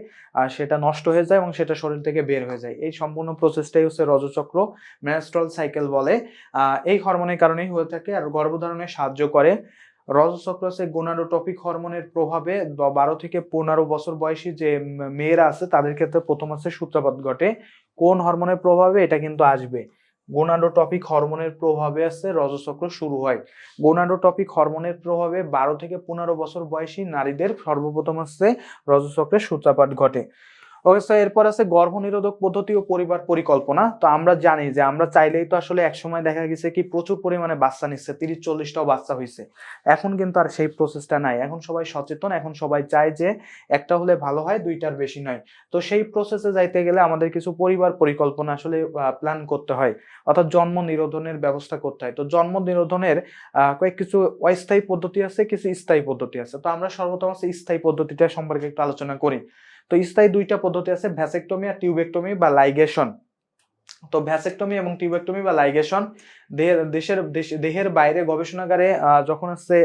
সেটা নষ্ট হয়ে যায় এবং সেটা শরীর থেকে বের হয়ে যায়। এই সম্পূর্ণ প্রসেসটাই হচ্ছে রজচক্র, মেনস্ট্রুয়াল সাইকেল বলে। এই হরমোনের কারণেই হয়ে থাকে আর গর্ভধারণে সাহায্য করে। রজচক্র হচ্ছে গোনাডোট্রপিক হরমোনের প্রভাবে 12 থেকে 15 বছর বয়সী যে মেয়েরা আছে তাদের ক্ষেত্রে প্রথম হচ্ছে সূত্রপাত ঘটে। কোন হরমোনের প্রভাবে? এটা কিন্তু আসবে, গোনাডোট্রপিক হরমোনের প্রভাবে আছে রজচক্র শুরু হয়। গোনাডোট্রপিক হরমোনের প্রভাবে 12 থেকে 15 বছর বয়সী নারীদের সর্বপ্রথম হচ্ছে রজচক্রের সূত্রপাত ঘটে। ওকে স্যার, এরপর আছে গর্ভনিরোধক পদ্ধতি ও পরিবার পরিকল্পনা। তো আমরা জানি যে আমরা চাইলেই তো আসলে একসময় দেখা গেছে কি প্রচুর পরিমাণে বাচ্চা নিচ্ছে, 30-40টাও বাচ্চা হয়েছে। এখন কিন্তু আর সেই প্রসেসটা নাই। এখন সবাই সচেতন, এখন সবাই চায় যে একটা হলে ভালো হয়, 2টার বেশি নয়। তো সেই প্রসেসে যাইতে গেলে আমাদের কিছু পরিবার পরিকল্পনা আসলে প্ল্যান করতে হয়, অর্থাৎ জন্ম নিরোধনের ব্যবস্থা করতে হয়। তো জন্ম নিরোধনের কিছু অস্থায়ী পদ্ধতি আছে, কিছু স্থায়ী পদ্ধতি আছে। তো আমরা সর্বপ্রথম স্থায়ী পদ্ধতিটা সম্পর্কে একটু আলোচনা করি। তো স্থায়ী 2টা পদ্ধতি আছে, ভ্যাসেক্টমি আর টিউবেক্টমি বা লাইগেশন। তো ভ্যাসেক্টমি এবং টিউবেক্টমি বা লাইগেশন দেহের বাইরে গবেষণাগারে যখন আছে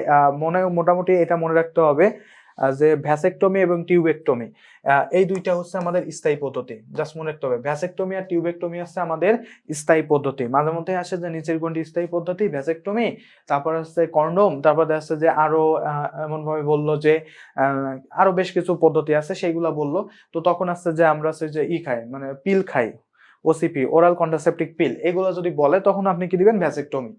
মোটামুটি এটা মনে রাখতে হবে যে ভ্যাসেক্টমি এবং টিউবেক্টমি এই 2টা হচ্ছে আমাদের স্থায়ী পদ্ধতি। জাস্ট মনে রাখতে হবে, ভ্যাসেক্টমি আর টিউবেক্টমি হচ্ছে আমাদের স্থায়ী পদ্ধতি। মাঝে মধ্যে আসে যে নিচের কোনটি স্থায়ী পদ্ধতি, ভ্যাসেক্টমি, তারপর হচ্ছে কন্ডোম, তারপর আসছে যে আরো এমন ভাবে বললো যে আরো বেশ কিছু পদ্ধতি আছে সেইগুলা বললো। তো তখন আসছে যে আমরা হচ্ছে যে খাই, মানে পিল খাই, ওসিপি, ওরাল কন্ট্রাসেপটিভ পিল, এগুলো যদি বলে তখন আপনি কি দিবেন? ভ্যাসেক্টমি।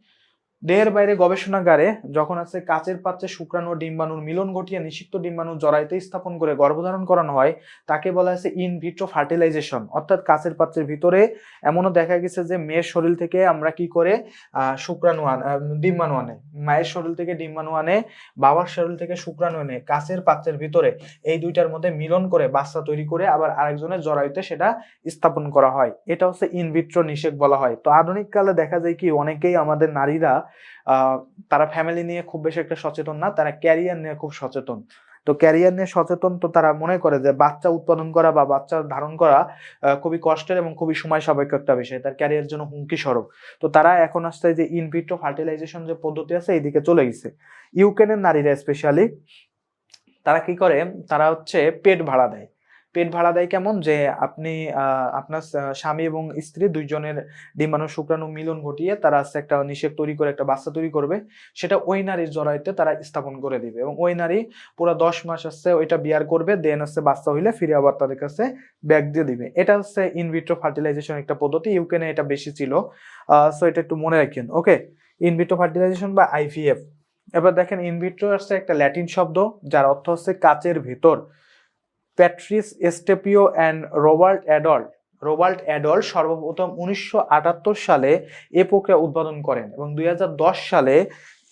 দেহের বাইরে গবেষণাগারে যখন আছে কাচের পাত্রে শুক্রাণু ও ডিম্বাণুর মিলন ঘটিয়ে নিষিক্ত ডিম্বাণু জরায়ুতে স্থাপন করে গর্ভধারণ করানো হয়, তাকে বলা হয়েছে ইন ভিট্রো ফার্টিলাইজেশন। অর্থাৎ কাচের পাত্রের ভিতরে এমনও দেখা গেছে যে মেয়ের শরীর থেকে আমরা কি করে শুক্রাণু ডিম্বাণু আনে, মায়ের শরীর থেকে ডিম্বাণু আনে, বাবার শরীর থেকে শুক্রাণু আনে, কাচের পাত্রের ভিতরে এই 2টার মধ্যে মিলন করে বাচ্চা তৈরি করে আবার আরেকজনের জরায়ুতে সেটা স্থাপন করা হয়। এটা হচ্ছে ইন ভিট্রো নিষেক বলা হয়। তো আধুনিক কালে দেখা যায় কি অনেকেই আমাদের নারীরা তারা ফ্যামিলি নিয়ে খুব বেশি একটা সচেতন না, তারা ক্যারিয়ার নিয়ে খুব সচেতন। তো ক্যারিয়ার নিয়ে সচেতন, তো তারা মনে করে যে বাচ্চা উৎপাদন করা বা বাচ্চা ধারণ করা খুবই কষ্টের এবং খুবই সময় সাপেক্ষ একটা বিষয়, তার ক্যারিয়ার জন্য হুমকি স্বরূপ। তো তারা এখন আসছে যে ইন ভিট্রো ফার্টিলাইজেশন যে পদ্ধতি আছে এইদিকে চলে গেছে। ইউক্রেনের নারীরা স্পেশালি তারা কি করে, তারা হচ্ছে পেট ভাড়া দেয়। পেট ভাড়া দেয় কেমন, যে আপনি আপনার স্বামী এবং স্ত্রী দুইজনের ডিম্বাণু শুক্রাণু মিলন ঘটিয়ে তারা একটা নিষেক তৈরি করে একটা বাচ্চা তৈরি করবে, সেটা ওই নারীর জরায়ুতে তারা স্থাপন করে দিবে এবং ওই নারী পুরো 10 মাস ওইটা বিয়ার করবে, দেন বাচ্চা হইলে ফিরে আবার তাদের কাছে ব্যাক দিয়ে দিবে। এটা হচ্ছে ইনভিট্রো ফার্টিলাইজেশন একটা পদ্ধতি, ইউক্রেনে এটা বেশি ছিল। সো এটা একটু মনে রাখেন। ওকে, ইনভিট্রো ফার্টিলাইজেশন বা আইভিএফ। এবার দেখেন ইনভিট্রো হচ্ছে একটা ল্যাটিন শব্দ যার অর্থ হচ্ছে কাচের ভেতর। প্যাট্রিস এস্টেপিও অ্যান্ড রবার্ট অ্যাডল্ট সর্বপ্রথম 1978 সালে এ প্রক্রিয়া উদ্ভাবন করেন এবং 2010 সালে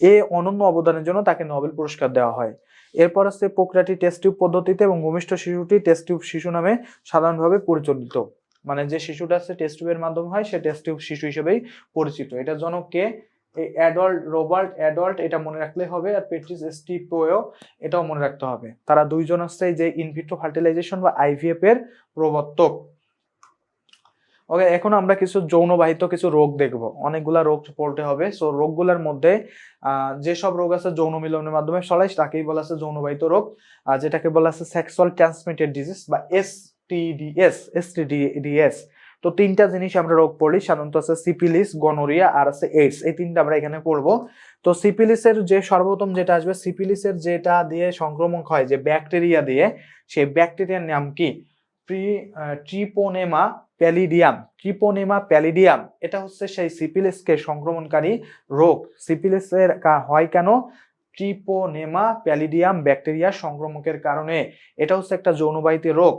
এ অনন্য অবদানের জন্য তাকে নোবেল পুরস্কার দেওয়া হয়। এরপর হচ্ছে প্রক্রিয়াটি টেস্ট টিউব পদ্ধতিতে এবং ভূমিষ্ঠ শিশুটি টেস্ট টিউব শিশু নামে সাধারণভাবে পরিচালিত। মানে যে শিশুটা আছে টেস্ট টিউবের মাধ্যমে হয় সে টেস্ট টিউব শিশু হিসেবেই পরিচিত। এটা জনক কে? এই রবার্ট অ্যাডল্ট, এটা মনে রাখলে হবে। আর পেট্রিস এস্টিপোও, এটাও মনে রাখতে হবে। তারা দুইজন হচ্ছে যে ইনভিট্রো ফার্টিলাইজেশন বা আইভিএফ এর প্রবর্তক। ওকে, এখন আমরা কিছু যৌনবাহিত কিছু রোগ দেখব, অনেকগুলা রোগ পড়তে হবে। সো রোগগুলোর মধ্যে যেসব রোগ আছে যৌন মিলনের মাধ্যমে ছড়ায় তাকেই বলা আছে যৌনবাহিত রোগ, যেটাকে বলা আছে সেক্সুয়াল ট্রান্সমিটেড ডিজিজ বা এসটিডিএস। তো 3টা জিনিস আমরা রোগ পড়লি, সাধারণত আছে সিপিলিস, গনোরিয়া আর আছে এইডস। এই 3টা আমরা এখানে পড়বো। তো সিপিলিসের যে সর্বপ্রথম যেটা আসবে, সিপিলিসের যেটা দিয়ে সংক্রমণ হয় যে ব্যাকটেরিয়া দিয়ে, সেই ব্যাকটেরিয়ার নাম কি? ট্রিপোনেমা প্যালিডিয়াম। ট্রিপোনেমা প্যালিডিয়াম এটা হচ্ছে সেই সিফিলিসকে সংক্রমণকারী রোগ। সিফিলিসের হয় কেন? ট্রিপোনেমা প্যালিডিয়াম ব্যাকটেরিয়া সংক্রমকের কারণে। এটা হচ্ছে একটা যৌনবাহিত রোগ।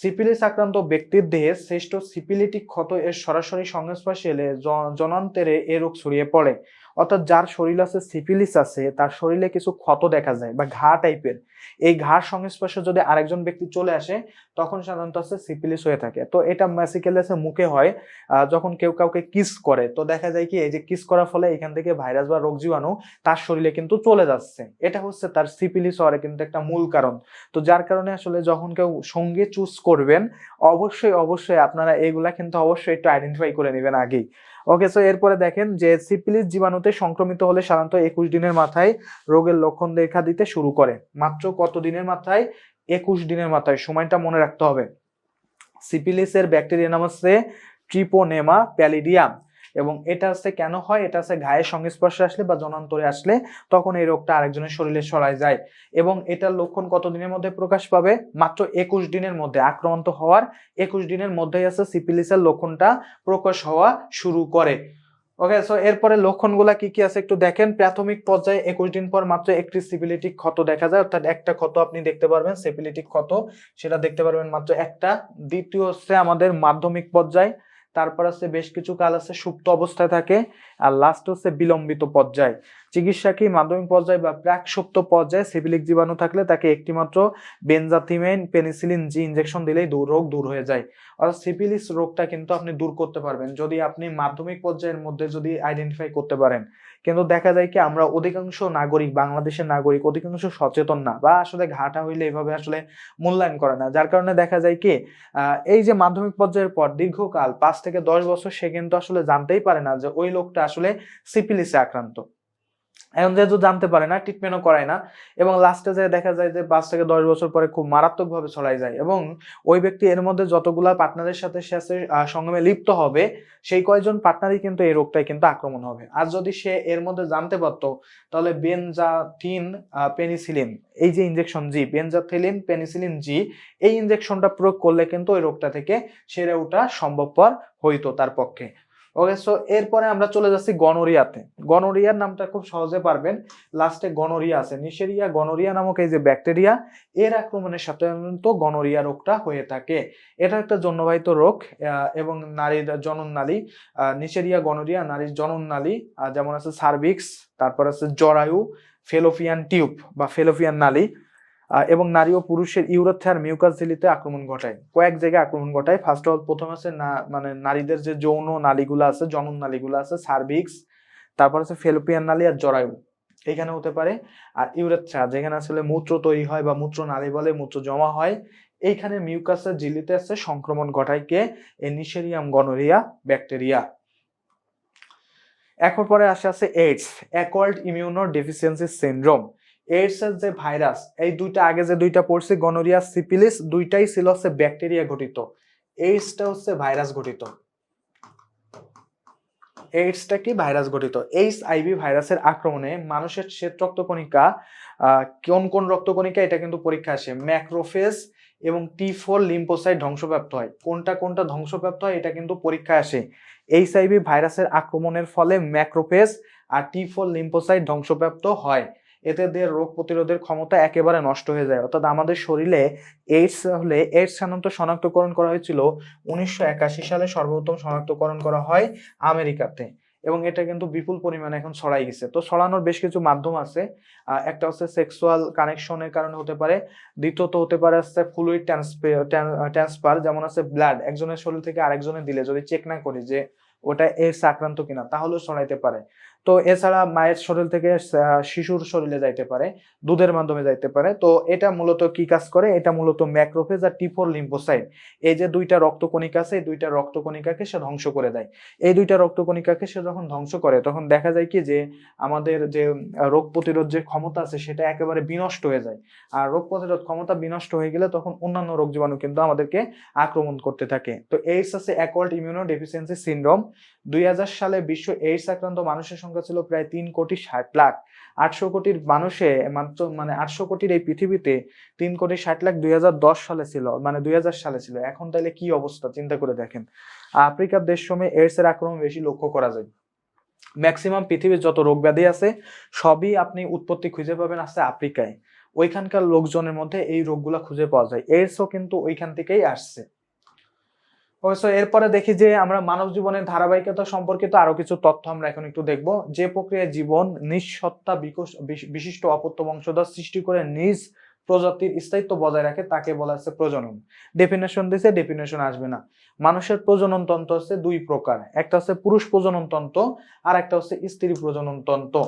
সিফিলিস আক্রান্ত ব্যক্তির দেহে শ্রেষ্ঠ সিফিলিটিক ক্ষত এর সরাসরি সংস্পর্শে এলে জনান্তরে এ রোগ ছড়িয়ে পড়ে। অর্থাৎ যার শরীরে আছে সিফিলিস আছে, তার শরীরে কিছু ক্ষত দেখা যায় বা ঘা টাইপের, এই ঘার সংস্পর্শে যদি আরেকজন ব্যক্তি চলে আসে তখন সাধারণত আছে সিফিলিস হয়ে থাকে। তো এটা বেসিক্যালি আছে মুখে হয়, যখন কেউ কাউকে কিস করে তো দেখা যায় কি এই যে কিস করার ফলে এখান থেকে ভাইরাস বা রোগ জীবাণু তার শরীরে কিন্তু চলে যাচ্ছে, এটা হচ্ছে তার সিফিলিস হওয়ার কিন্তু একটা মূল কারণ। তো যার কারণে আসলে যখন কেউ সঙ্গে চুজ করবেন অবশ্যই আপনারা এগুলা কিন্তু অবশ্যই একটু আইডেন্টিফাই করে নেবেন আগেই। ওকে, সো এরপরে দেখেন যে সিফিলিস জীবাণুতে সংক্রমিত হলে সাধারণত 21 দিনের মাথায় রোগের লক্ষণ দেখা দিতে শুরু করে। মাত্র কত দিনের মাথায়? 21 দিনের মাথায়। সময়টা মনে রাখতে হবে। সিফিলিসের ব্যাকটেরিয়া নাম হচ্ছে ট্রিপোনেমা প্যালিডিয়াম এবং এটা হচ্ছে কেন হয়? এটা হচ্ছে ঘায়ের সংস্পর্শে আসলে বা জনান্তরে আসলে তখন এই রোগটা আরেকজনের শরীরে ছড়ায় যায় এবং এটার লক্ষণ কত দিনের মধ্যে প্রকাশ পাবে? মাত্র 21 দিনের মধ্যে। আক্রান্ত হওয়ার 21 দিনের মধ্যেই আছে সিফিলিসের লক্ষণটা প্রকাশ হওয়া শুরু করে। ওকে, সো এরপরে লক্ষণগুলা কি কি আছে একটু দেখেন। প্রাথমিক পর্যায়ে 21 দিন পর মাত্র একটি সিফিলিটিক ক্ষত দেখা যায়, অর্থাৎ একটা ক্ষত আপনি দেখতে পারবেন, সিফিলিটিক ক্ষত সেটা দেখতে পারবেন মাত্র একটা। দ্বিতীয় হচ্ছে আমাদের মাধ্যমিক পর্যায়, তারপর আছে বেশ কিছু কাল আছে সুপ্ত অবস্থায় থাকে, আর লাস্ট হচ্ছে বিলম্বিত পর্যায়। চিকিৎসা কি? মাধ্যমিক পর্যায়ে বা প্রাক সুপ্ত পর্যায়ে সিফিলিক জীবাণু থাকলে তাকে একটিমাত্র বেনজাথিমাইন পেনিসিলিন জি ইনজেকশন দিলেই রোগ দূর হয়ে যায়। অর্থাৎ সিফিলিস রোগটা কিন্তু আপনি দূর করতে পারবেন যদি আপনি মাধ্যমিক পর্যায়ের মধ্যে যদি আইডেন্টিফাই করতে পারেন। কিন্তু দেখা যায় কি আমরা অধিকাংশ নাগরিক, বাংলাদেশের নাগরিক অধিকাংশ সচেতন না বা আসলে ঘাটা হইলে এভাবে আসলে মূল্যায়ন করে না, যার কারণে দেখা যায় কি এই যে মাধ্যমিক পর্যায়ের পর দীর্ঘকাল 5 থেকে 10 বছর সে কিন্তু আসলে জানতেই পারে না যে ওই লোকটা আসলে সিফিলিসে আক্রান্ত। এখন যেহেতু জানতে পারে না, ট্রিটমেন্টও করায় না এবং লাস্টে যে দেখা যায় যে 5 থেকে 10 বছর পরে খুব মারাত্মক ভাবে ছড়াই যায় এবং ওই ব্যক্তি এর মধ্যে যতগুলা পার্টনারের সাথে সে সঙ্গমে লিপ্ত হবে সেই কয়েকজন পার্টনারই কিন্তু এই রোগটাই কিন্তু আক্রমণ হবে। আর যদি সে এর মধ্যে জানতে পারতো তাহলে বেনজাথিন পেনিসিলিন, এই যে ইনজেকশন জি, বেনজাথিলিন পেনিসিলিন জি, এই ইনজেকশনটা প্রয়োগ করলে কিন্তু ওই রোগটা থেকে সেরে ওঠা সম্ভবপর হইতো তার পক্ষে। ওকে, সো এরপরে আমরা চলে যাচ্ছি গনোরিয়াতে। গনোরিয়ার নামটা খুব সহজে পারবেন, লাস্টে গনোরিয়া আছে। নিশেরিয়া গনোরিয়া নামক এই যে ব্যাকটেরিয়া, এর আক্রমণের সাথে গনোরিয়া রোগটা হয়ে থাকে। এটা একটা জন্মবাহিত রোগ এবং নারীর জনননালী, নিশেরিয়া গনোরিয়া নারীর জনননালী যেমন আছে সার্ভিক্স, তারপর আছে জরায়ু, ফেলোপিয়ান টিউব বা ফেলোপিয়ান নালী এবং নারী ও পুরুষের ইউরেথ্রার মিউকাস ঝিল্লিতে আক্রমণ ঘটায়। কয়েক জায়গায় আক্রমণ ঘটায়। ফার্স্ট অফ অল প্রথম আছে মানে নারীদের যে যৌন নালীগুলো আছে, জনন নালীগুলো আছে, সার্ভিক্স, তারপর আছে ফেলোপিয়ান নালী আর জরায়ু, এখানে হতে পারে। আর ইউরেথ্রা যেখানে আসলে মূত্র তৈরি হয় বা মূত্র নালী বলে, মূত্র জমা হয়, এইখানে মিউকাসের ঝিল্লিতে আছে সংক্রমণ ঘটায় কে? এই নিশেরিয়াম গনোরিয়া ব্যাকটেরিয়া। এখন পরে আছে AIDS, acquired immuno deficiency syndrome. AIDS এর যে ভাইরাস, এই দুইটা আগে যে দুইটা পড়ছি গনোরিয়া সিফিলিস, দুইটাই ছিল হচ্ছে ব্যাকটেরিয়া ঘটিত, এইডসটা হচ্ছে ভাইরাস ঘটিত। এইডসটা কি? ভাইরাস ঘটিত। এইচআইভি ভাইরাসের আক্রমণে মানুষের শ্বেত রক্তকণিকা, কোন কোন রক্তকণিকা এটা কিন্তু পরীক্ষা আসে, ম্যাক্রোফেজ এবং T4 লিম্ফোসাইট ধ্বংসপ্রাপ্ত হয়। কোনটা কোনটা ধ্বংসপ্রাপ্ত হয় এটা কিন্তু পরীক্ষা আসে। এইচআইভি ভাইরাসের আক্রমণের ফলে ম্যাক্রোফেজ আর T4 লিম্ফোসাইট ধ্বংসপ্রাপ্ত হয়। এতে দেহের রোগ প্রতিরোধের ক্ষমতা একেবারে নষ্ট হয়ে যায়। অর্থাৎ আমাদের শরীরে এইডস হলে, এইডস সাধারণত শনাক্তকরণ করা হয়েছিল 1981 সালে, সর্বপ্রথম শনাক্তকরণ করা হয় আমেরিকাতে এবং এটা কিন্তু বিপুল পরিমাণে এখন ছড়াই গেছে। তো ছড়ানোর বেশ কিছু মাধ্যম আছে। একটা হচ্ছে সেক্সুয়াল কানেকশনের কারণে হতে পারে, দ্বিতীয়ত হতে পারে হচ্ছে ফ্লুইড ট্রান্সফার, যেমন আছে ব্লাড একজনের শরীর থেকে আরেকজনের দিলে যদি চেক না করি যে ওটা এইডস আক্রান্ত কিনা তাহলেও ছড়াইতে পারে। তো এছাড়া মায়ের শরীর থেকে শিশুর শরীরে যাইতে পারে, দুধের মাধ্যমে যাইতে পারে। তো এটা মূলত কি কাজ করে? এটা মূলত ম্যাক্রোফেজ আর T4 লিম্ফোসাইট, এই যে দুইটা রক্তকণিকা আছে, এই দুইটা রক্তকণিকাকে সে ধ্বংস করে দেয়। এই দুইটা রক্তকণিকাকে সে যখন ধ্বংস করে তখন দেখা যায় কি যে আমাদের যে রোগ প্রতিরোধ যে ক্ষমতা আছে সেটা একেবারে বিনষ্ট হয়ে যায়। আর রোগ প্রতিরোধ ক্ষমতা বিনষ্ট হয়ে গেলে তখন অন্যান্য রোগ জীবাণু কিন্তু আমাদেরকে আক্রমণ করতে থাকে। তো এইডস আছে অ্যাকোয়ার্ড ইমিউনো ডেফিসিয়েন্সি সিনড্রোম। 2000 সালে বিশ্ব এইডস আক্রান্ত মানুষের সংখ্যা জনসংখ্যা ছিল প্রায় 3,60,00,000। 800 কোটির মানুষে মাত্র 800 কোটির এই পৃথিবীতে 3,60,00,000 2010 সালে ছিল, 2000 সালে ছিল। এখন তাহলে কি অবস্থা চিন্তা করে দেখেন। আফ্রিকার দেশসমূহে এইডস এর আক্রমণ বেশি লক্ষ্য করা যায়। ম্যাক্সিমাম পৃথিবীর যত রোগ ব্যাধি আছে সবই আপনি উৎপত্তি খুঁজে পাবেন আছে আফ্রিকায়। ওইখানকার লোকজনের মধ্যে এই রোগগুলা খুঁজে পাওয়া যায়। এইডসও কিন্তু ওইখান থেকেই আসছে। অবশ্য এরপরে দেখি যে আমরা মানব জীবনের ধারাবাহিকতা সম্পর্কিত আরো কিছু তথ্য আমরা এখন একটু দেখব। যে প্রক্রিয়ায় জীবন নিঃসত্তা বিশিষ্ট অপত্য বংশধর সৃষ্টি করে নিজ প্রজাতির স্থায়িত্ব বজায় রাখে তাকে বলা হচ্ছে প্রজনন। ডেফিনেশন দিছে, ডেফিনেশন আসবে না। মানুষের প্রজনন তন্ত্র হচ্ছে দুই প্রকার, একটা হচ্ছে পুরুষ প্রজনন তন্ত্র আর একটা হচ্ছে স্ত্রী প্রজনন তন্ত্র।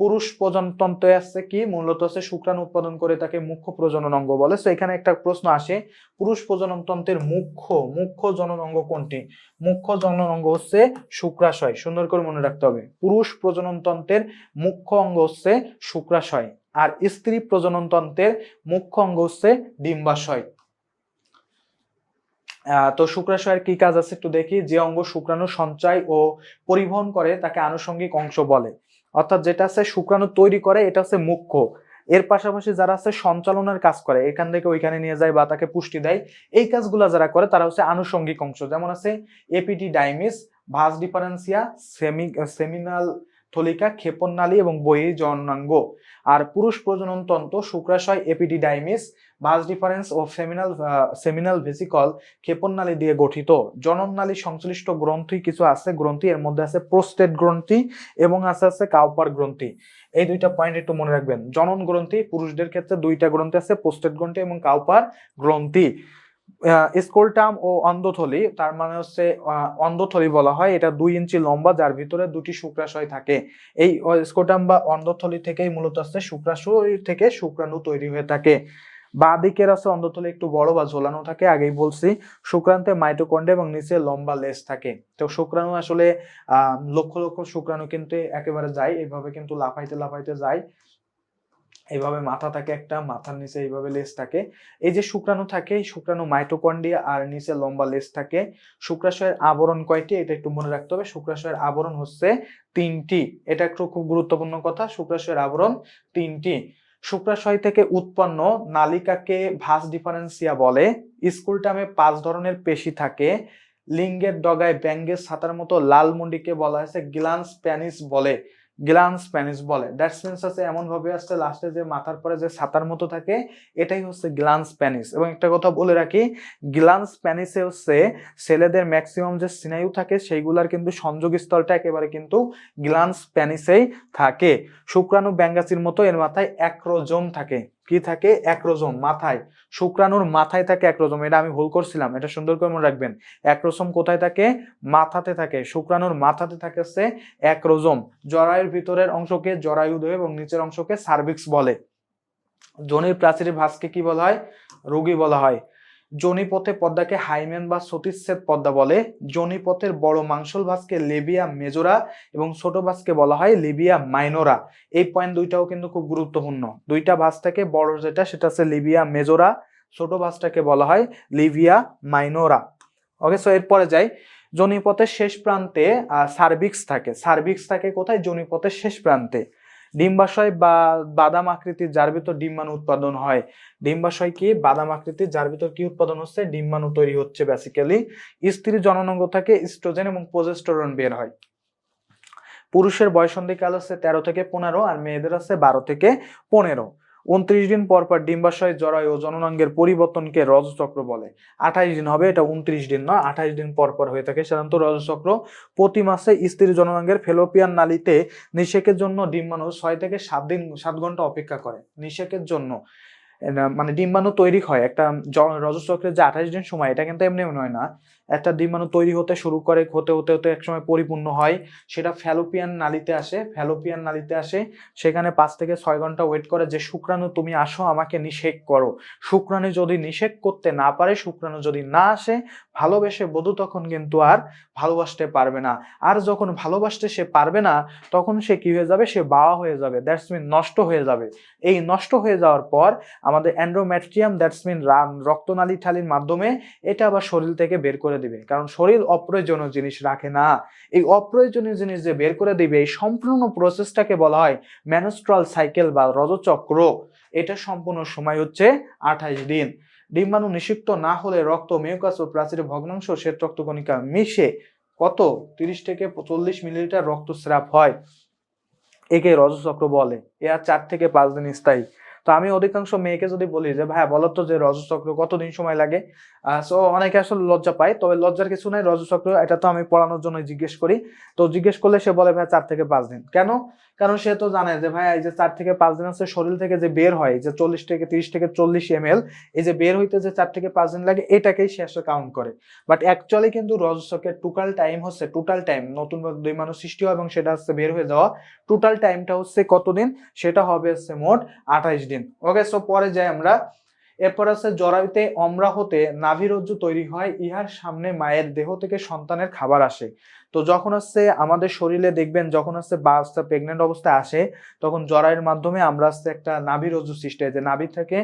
পুরুষ প্রজনন তন্ত্রে আছে কি মূলত হচ্ছে শুক্রাণু উৎপাদন করে তাকে মুখ্য প্রজনন অঙ্গ বলে। তো এখানে একটা প্রশ্ন আসে, পুরুষ প্রজনন তন্ত্রের মুখ্য জনন অঙ্গ কোনটি? মুখ্য জনন অঙ্গ হচ্ছে শুক্রাশয়। সুন্দর করে মনে রাখতে হবে, পুরুষ প্রজনন তন্ত্রের মুখ্য অঙ্গ হচ্ছে শুক্রাশয় আর স্ত্রী প্রজনন তন্ত্রের মুখ্য অঙ্গ হচ্ছে ডিম্বাশয়। তো শুক্রাশয়ের কি কাজ আছে একটু দেখি। যে অঙ্গ শুক্রাণু সঞ্চয় ও পরিবহন করে তাকে আনুষঙ্গিক অংশ বলে। অর্থাৎ যেটা আছে শুক্রাণু তৈরি করে এটা হচ্ছে মুখ্য, এর পাশাপাশি যারা আছে সঞ্চালনের কাজ করে, এখান থেকে ওইখানে নিয়ে যায় বা তাকে পুষ্টি দেয়, এই কাজগুলো যারা করে তারা হচ্ছে আনুষঙ্গিক অংশ। যেমন আছে এপিডিডাইমিস, ভাস ডিফারেন্সিয়া, সেমিনাল থলিকা, ক্ষেপণ নালী এবং বহির্জননাঙ্গ। আর পুরুষ প্রজনন তন্ত্র শুক্রাশয়, এপিডিডাইমিস, ভাস ডিফারেন্স ও সেমিনাল ভেসিকল, ক্ষেপণ নালী দিয়ে গঠিত। জনন নালী সংশ্লিষ্ট গ্রন্থি কিছু আছে, গ্রন্থি এর মধ্যে আছে প্রোস্টেট গ্রন্থি এবং আছে কাউপার গ্রন্থি। এই দুইটা পয়েন্ট একটু মনে রাখবেন। জনন গ্রন্থি পুরুষদের ক্ষেত্রে দুইটা গ্রন্থি আছে, প্রোস্টেট গ্রন্থি এবং কাউপার গ্রন্থি। স্কোলটাম ও অন্ধথলি, তার মানে হচ্ছে অন্ধথলি বলা হয়, এটা 2 ইঞ্চি লম্বা যার ভিতরে দুটি শুক্রাশয় থাকে। এই স্কোটাম বা অন্ধথলি থেকেই মূলত হচ্ছে শুক্রাশয় থেকে শুক্রাণু তৈরি হয়ে থাকে। বাঁ দিকের আছে অন্ধথলি একটু বড় বা ঝোলানো থাকে, আগেই বলছি। শুক্রান্তে মাইটোকন্ড্রিয়া এবং নিচে লম্বা লেজ থাকে। তো শুক্রাণু আসলে লক্ষ লক্ষ শুক্রাণু কিন্তু একেবারে যায় এইভাবে, কিন্তু লাফাইতে লাফাইতে যায়। এইভাবে মাথা থাকে একটা, মাথার নিচে এইভাবে লেজ থাকে। এই যে শুক্রাণু থাকে, এই শুক্রাণু মাইটোকন্ড্রিয়া আর নিচে লম্বা লেজ থাকে। শুক্রাশয়ের আবরণ কয়টি এটা একটু মনে রাখতে হবে। শুক্রাশয়ের আবরণ হচ্ছে 3টি। এটা একটু খুব গুরুত্বপূর্ণ কথা, শুক্রাশয়ের আবরণ 3টি। শুক্রাশয় থেকে উৎপন্ন নালিকাকে ভাস ডিফারেন্সিয়া বলে। স্কুলটামে 5 ধরনের পেশি থাকে। লিঙ্গের ডগায় ব্যাঙ্গের ছাতার মতো লাল মুন্ডিকে বলা হয়েছে গ্ল্যান্স প্যানিস বলে। গ্ল্যান্স প্যানিস বলে। দ্যাটস মিন্স আছে এমন ভাবে আসছে লাস্টে যে মাথার পরে যে ছাতার মতো থাকে এটাই হচ্ছে গ্ল্যান্স প্যানিস। এবং একটা কথা বলে রাখি, গ্ল্যান্স প্যানিসে হচ্ছে ছেলেদের ম্যাক্সিমাম যে স্নায়ু থাকে সেইগুলার কিন্তু সংযোগ স্থলটা একেবারে কিন্তু গ্ল্যান্স প্যানিসেই থাকে। শুক্রাণু ব্যাঙ্গাচির মতো এর মাথায় অ্যাক্রোজোম থাকে। কি থাকে? অ্যাক্রোজোম। মাথায়, শুক্রাণুর মাথায় থাকে অ্যাক্রোজোম। এটা আমি ভুল করছিলাম, এটা সুন্দর করে মনে রাখবেন। অ্যাক্রোজোম কোথায় থাকে? মাথাতে থাকে। শুক্রাণুর মাথাতে থাকে হচ্ছে অ্যাক্রোজোম। জরায়ুর ভিতরের অংশকে জরায়ুদয় এবং নিচের অংশকে সার্ভিক্স বলে। যোনির প্রাচীরের ভাঁজকে কি বলা হয়? রোগী বলা হয়। যোনিপথে পদ্মাকে হাইমেন বা সতীচ্ছেদ পদ্মা বলে। যোনিপথের বড় মাংসল ভাঁজকে লেবিয়া মেজোরা এবং ছোট ভাঁজকে বলা হয় লেবিয়া মাইনোরা। এই পয়েন্ট দুইটাও কিন্তু খুব গুরুত্বপূর্ণ। দুইটা ভাঁজ থেকে বড় যেটা সেটা হচ্ছে লেবিয়া মেজোরা, ছোট ভাঁজটাকে বলা হয় লেবিয়া মাইনোরা। ওকে, সো এরপরে যাই। যোনিপথের শেষ প্রান্তে সার্ভিক্স থাকে। সার্ভিক্স থাকে কোথায়? যোনিপথের শেষ প্রান্তে। ডিম্বাশয় বা বাদাম আকৃতির যার ভিতর ডিম্বাণু উৎপাদন হয়। ডিম্বাশয় কি? বাদাম আকৃতির যার ভিতর কি উৎপাদন হচ্ছে? ডিম্বাণু তৈরি হচ্ছে বেসিক্যালি। স্ত্রী জননাঙ্গ থেকে ইস্ট্রোজেন এবং প্রোজেস্টেরন বের হয়। পুরুষের বয়ঃসন্ধিকাল হচ্ছে 13 থেকে 15 আর মেয়েদের হচ্ছে 12 থেকে 15। 29 দিন পর পর ডিম্বাশয়, জরায়ু ও জননাঙ্গের পরিবর্তনকে রজচক্র বলে। 28 দিন হবে, এটা 29 দিন নয়, 28 দিন পর পর হয়ে থাকে সাধারণত রজচক্র। প্রতি মাসে স্ত্রী জননাঙ্গের ফেলোপিয়ান নালীতে নিষেকের জন্য ডিম্বাণু 6 থেকে 7 ঘন্টা অপেক্ষা করে। নিষেকের জন্য মানে ডিম্বাণু তৈরি হয় একটা রজচক্রের যে 28 দিন সময়, এটা কিন্তু এমনি হয় না। একটা ডিম্বাণু তৈরি হতে শুরু করে, হতে হতে হতে একসময় পরিপূর্ণ হয়, সেটা ফ্যালোপিয়ান নালীতে আসে। ফ্যালোপিয়ান নালীতে আসে, সেখানে 5 থেকে 6 ঘন্টা ওয়েট করে যে শুক্রাণু তুমি আসো আমাকে নিষেক করো। শুক্রাণু যদি নিষেক করতে না পারে, শুক্রাণু যদি না আসে, ভালোবেসে বধূ তখন কিন্তু আর ভালোবাসতে পারবে না। আর যখন ভালোবাসতে সে পারবে না তখন সে কি হয়ে যাবে? সে বাবা হয়ে যাবে। দ্যাটস মিন নষ্ট হয়ে যাবে। এই নষ্ট হয়ে যাওয়ার পর আমাদের এন্ডোমেট্রিয়াম, দ্যাটস মিন রক্তনালী ঠালির মাধ্যমে এটা আবার শরীর থেকে বের করে দিবে, কারণ শরীর অপ্রয়োজনীয় জিনিস রাখে না। এই অপ্রয়োজনীয় জিনিস যে বের করে দিবে, এই সম্পূর্ণ প্রসেসটাকে বলা হয় মেনস্ট্রুয়াল সাইকেল বা রজচক্র। এটা সম্পূর্ণ সময় হচ্ছে 28 দিন। ডিম্বাণু নিষিক্ত না হলে রক্ত, মিউকাস ও প্রাচীরের ভগ্নাংশ শ্বেত রক্তকণিকা মিশে কত 30 থেকে 40 মিলিলিটার রক্তস্রাব হয়, একে রজচক্র বলে। এ আর 4 থেকে 5 দিন স্থায়ী। তো আমি অধিকাংশ মেয়েকে যদি বলি যে ভাইয়া বলো তো যে রজচক্র কতদিন সময় লাগে, সো অনেকে আসলে লজ্জা পায়, তবে লজ্জার কিছু নাই। রজচক্র এটা তো আমি পড়ানোর জন্য জিজ্ঞেস করি, তো জিজ্ঞেস করলে সে বলে ভাই 4 থেকে 5 দিন। কেন? কারণ সে তো জানে যে ভাই এই যে 4 থেকে 5 দিন আছে শরীর থেকে যে বের হয়, যে 40 থেকে 30 থেকে 40 ml, এই যে বের হইতে যে 4 থেকে 5 দিন লাগে, এটাকেই সে আসলে কাউন্ট করে। বাট অ্যাকচুয়ালি কিন্তু রজচক্রের টোটাল টাইম হচ্ছে, টোটাল টাইম নতুন ডিম্বাণু সৃষ্টি হয় এবং সেটা হচ্ছে বের হয়ে যাওয়া, টোটাল টাইমটা হচ্ছে কতদিন? সেটা হবে হচ্ছে মোট 28 দিন। ওকে, সো পরে যাই আমরা। এরপর আছে জরায়ুতে অমরা হতে নাভিরজ্জু তৈরি হয়, ইহার সামনে মায়ের দেহ থেকে সন্তানের খাবার আসে। তো যখন হচ্ছে আমাদের শরীরে দেখবেন, যখন হচ্ছে বাচ্চা প্রেগনেন্ট অবস্থায় আসে, তখন জরায়ুর মাধ্যমে আমরা হচ্ছে একটা নাভিরজ্জু সৃষ্টি হয়, যে নাভি থেকে,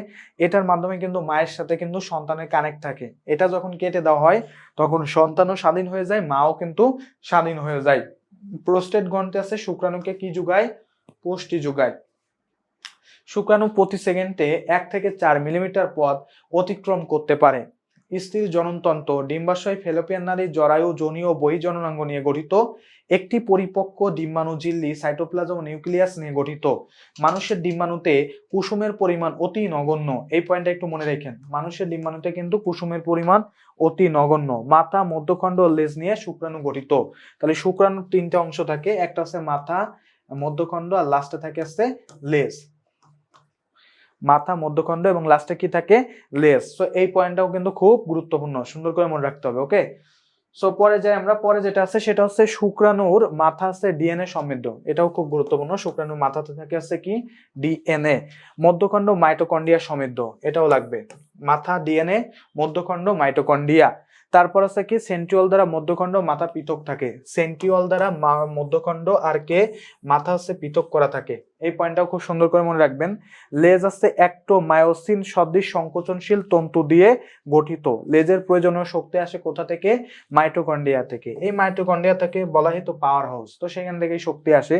এটার মাধ্যমে কিন্তু মায়ের সাথে কিন্তু সন্তানের কানেক্ট থাকে। এটা যখন কেটে দেওয়া হয় তখন সন্তানও স্বাধীন হয়ে যায়, মাও কিন্তু স্বাধীন হয়ে যায়। প্রোস্টেট গ্রন্থি আছে শুক্রাণুকে কি যোগায়? পুষ্টি যোগায়। শুক্রাণু প্রতি সেকেন্ডে 1 থেকে 4 মিলিমিটার পথ অতিক্রম করতে পারে। স্থির জননতন্ত্র, ডিম্বাশয়, ফেলোপিয়ান নালী, জরায়ু, যোনি ও বহির্জননাঙ্গ নিয়ে গঠিত। একটি পরিপক্ক ডিম্বাণু ঝিল্লি, সাইটোপ্লাজম ও নিউক্লিয়াস নিয়ে গঠিত। মানুষের ডিম্বাণুতে কুসুমের পরিমাণ অতি নগণ্য। এই পয়েন্টটা একটু মনে রাখেন, মানুষের ডিম্বাণুতে কিন্তু কুসুমের পরিমাণ অতি নগণ্য। মাথা, মধ্যখণ্ড ও লেজ নিয়ে শুক্রাণু গঠিত। তাহলে শুক্রাণুর 3টে অংশ থাকে, একটা আছে মাথা, মধ্যখণ্ড, আর লাস্টে থাকে আছে লেজ। মাথা, মধ্যখণ্ড এবং লাস্টে কি থাকে? লেজ। সো এই পয়েন্টটাও কিন্তু খুব গুরুত্বপূর্ণ, সুন্দর করে মনে রাখতে হবে। ওকে, সো পরে যাই আমরা। পরে যেটা আছে সেটা হচ্ছে শুক্রাণুর মাথা আছে ডিএনএ সমৃদ্ধ, এটাও খুব গুরুত্বপূর্ণ। শুক্রাণুর মাথাতে থাকে আছে কি? ডিএনএ। মধ্যখণ্ড মাইটোকন্ড্রিয়া সমৃদ্ধ, এটাও লাগবে। মাথা ডিএনএ, মধ্যখণ্ড মাইটোকন্ড্রিয়া। তারপর আছে কি? সেন্ট্রিওল দ্বারা মধ্যখণ্ড মাথা পৃথক থাকে। সেন্ট্রিওল দ্বারা মধ্যখণ্ড আর কে মাথা হচ্ছে পৃথক করা থাকে। এই পয়েন্টটাও খুব সুন্দর করে মনে রাখবেন। লেজ আছে অ্যাক্টোমায়োসিন সদৃশ সংকোচনশীল তন্তু দিয়ে গঠিত। লেজের প্রয়োজনীয় শক্তি আসে কোথা থেকে? মাইটোকন্ড্রিয়া থেকে। এই মাইটোকন্ড্রিয়া থেকে বলা হয় তো পাওয়ার হাউস, তো সেখান থেকেই শক্তি আসে।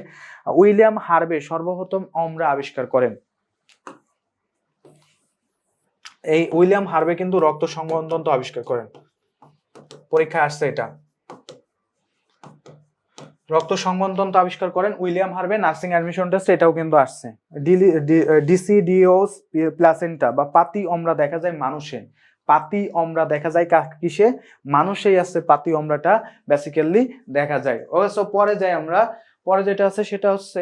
উইলিয়াম হার্ভে সর্বপ্রথম অমরা আবিষ্কার করেন। এই উইলিয়াম হার্ভে কিন্তু রক্ত সংবহনতন্ত্র আবিষ্কার করেন, পরীক্ষা আসছে এটা। রক্ত সংবহনতন্ত্র আবিষ্কার করেন William Harvey. Nursing admission test এটাও কিন্তু আসছে। ডিসিডিওস প্লাসেন্টা বা পাতি অমরা দেখা যায় মানুষে। পাতি অমরা দেখা যায় কিসে? মানুষেই আছে পাতি অমরাটা বেসিক্যালি দেখা যায়। ওকে, সো পরে যাই আমরা। পরে যেটা আছে সেটা হচ্ছে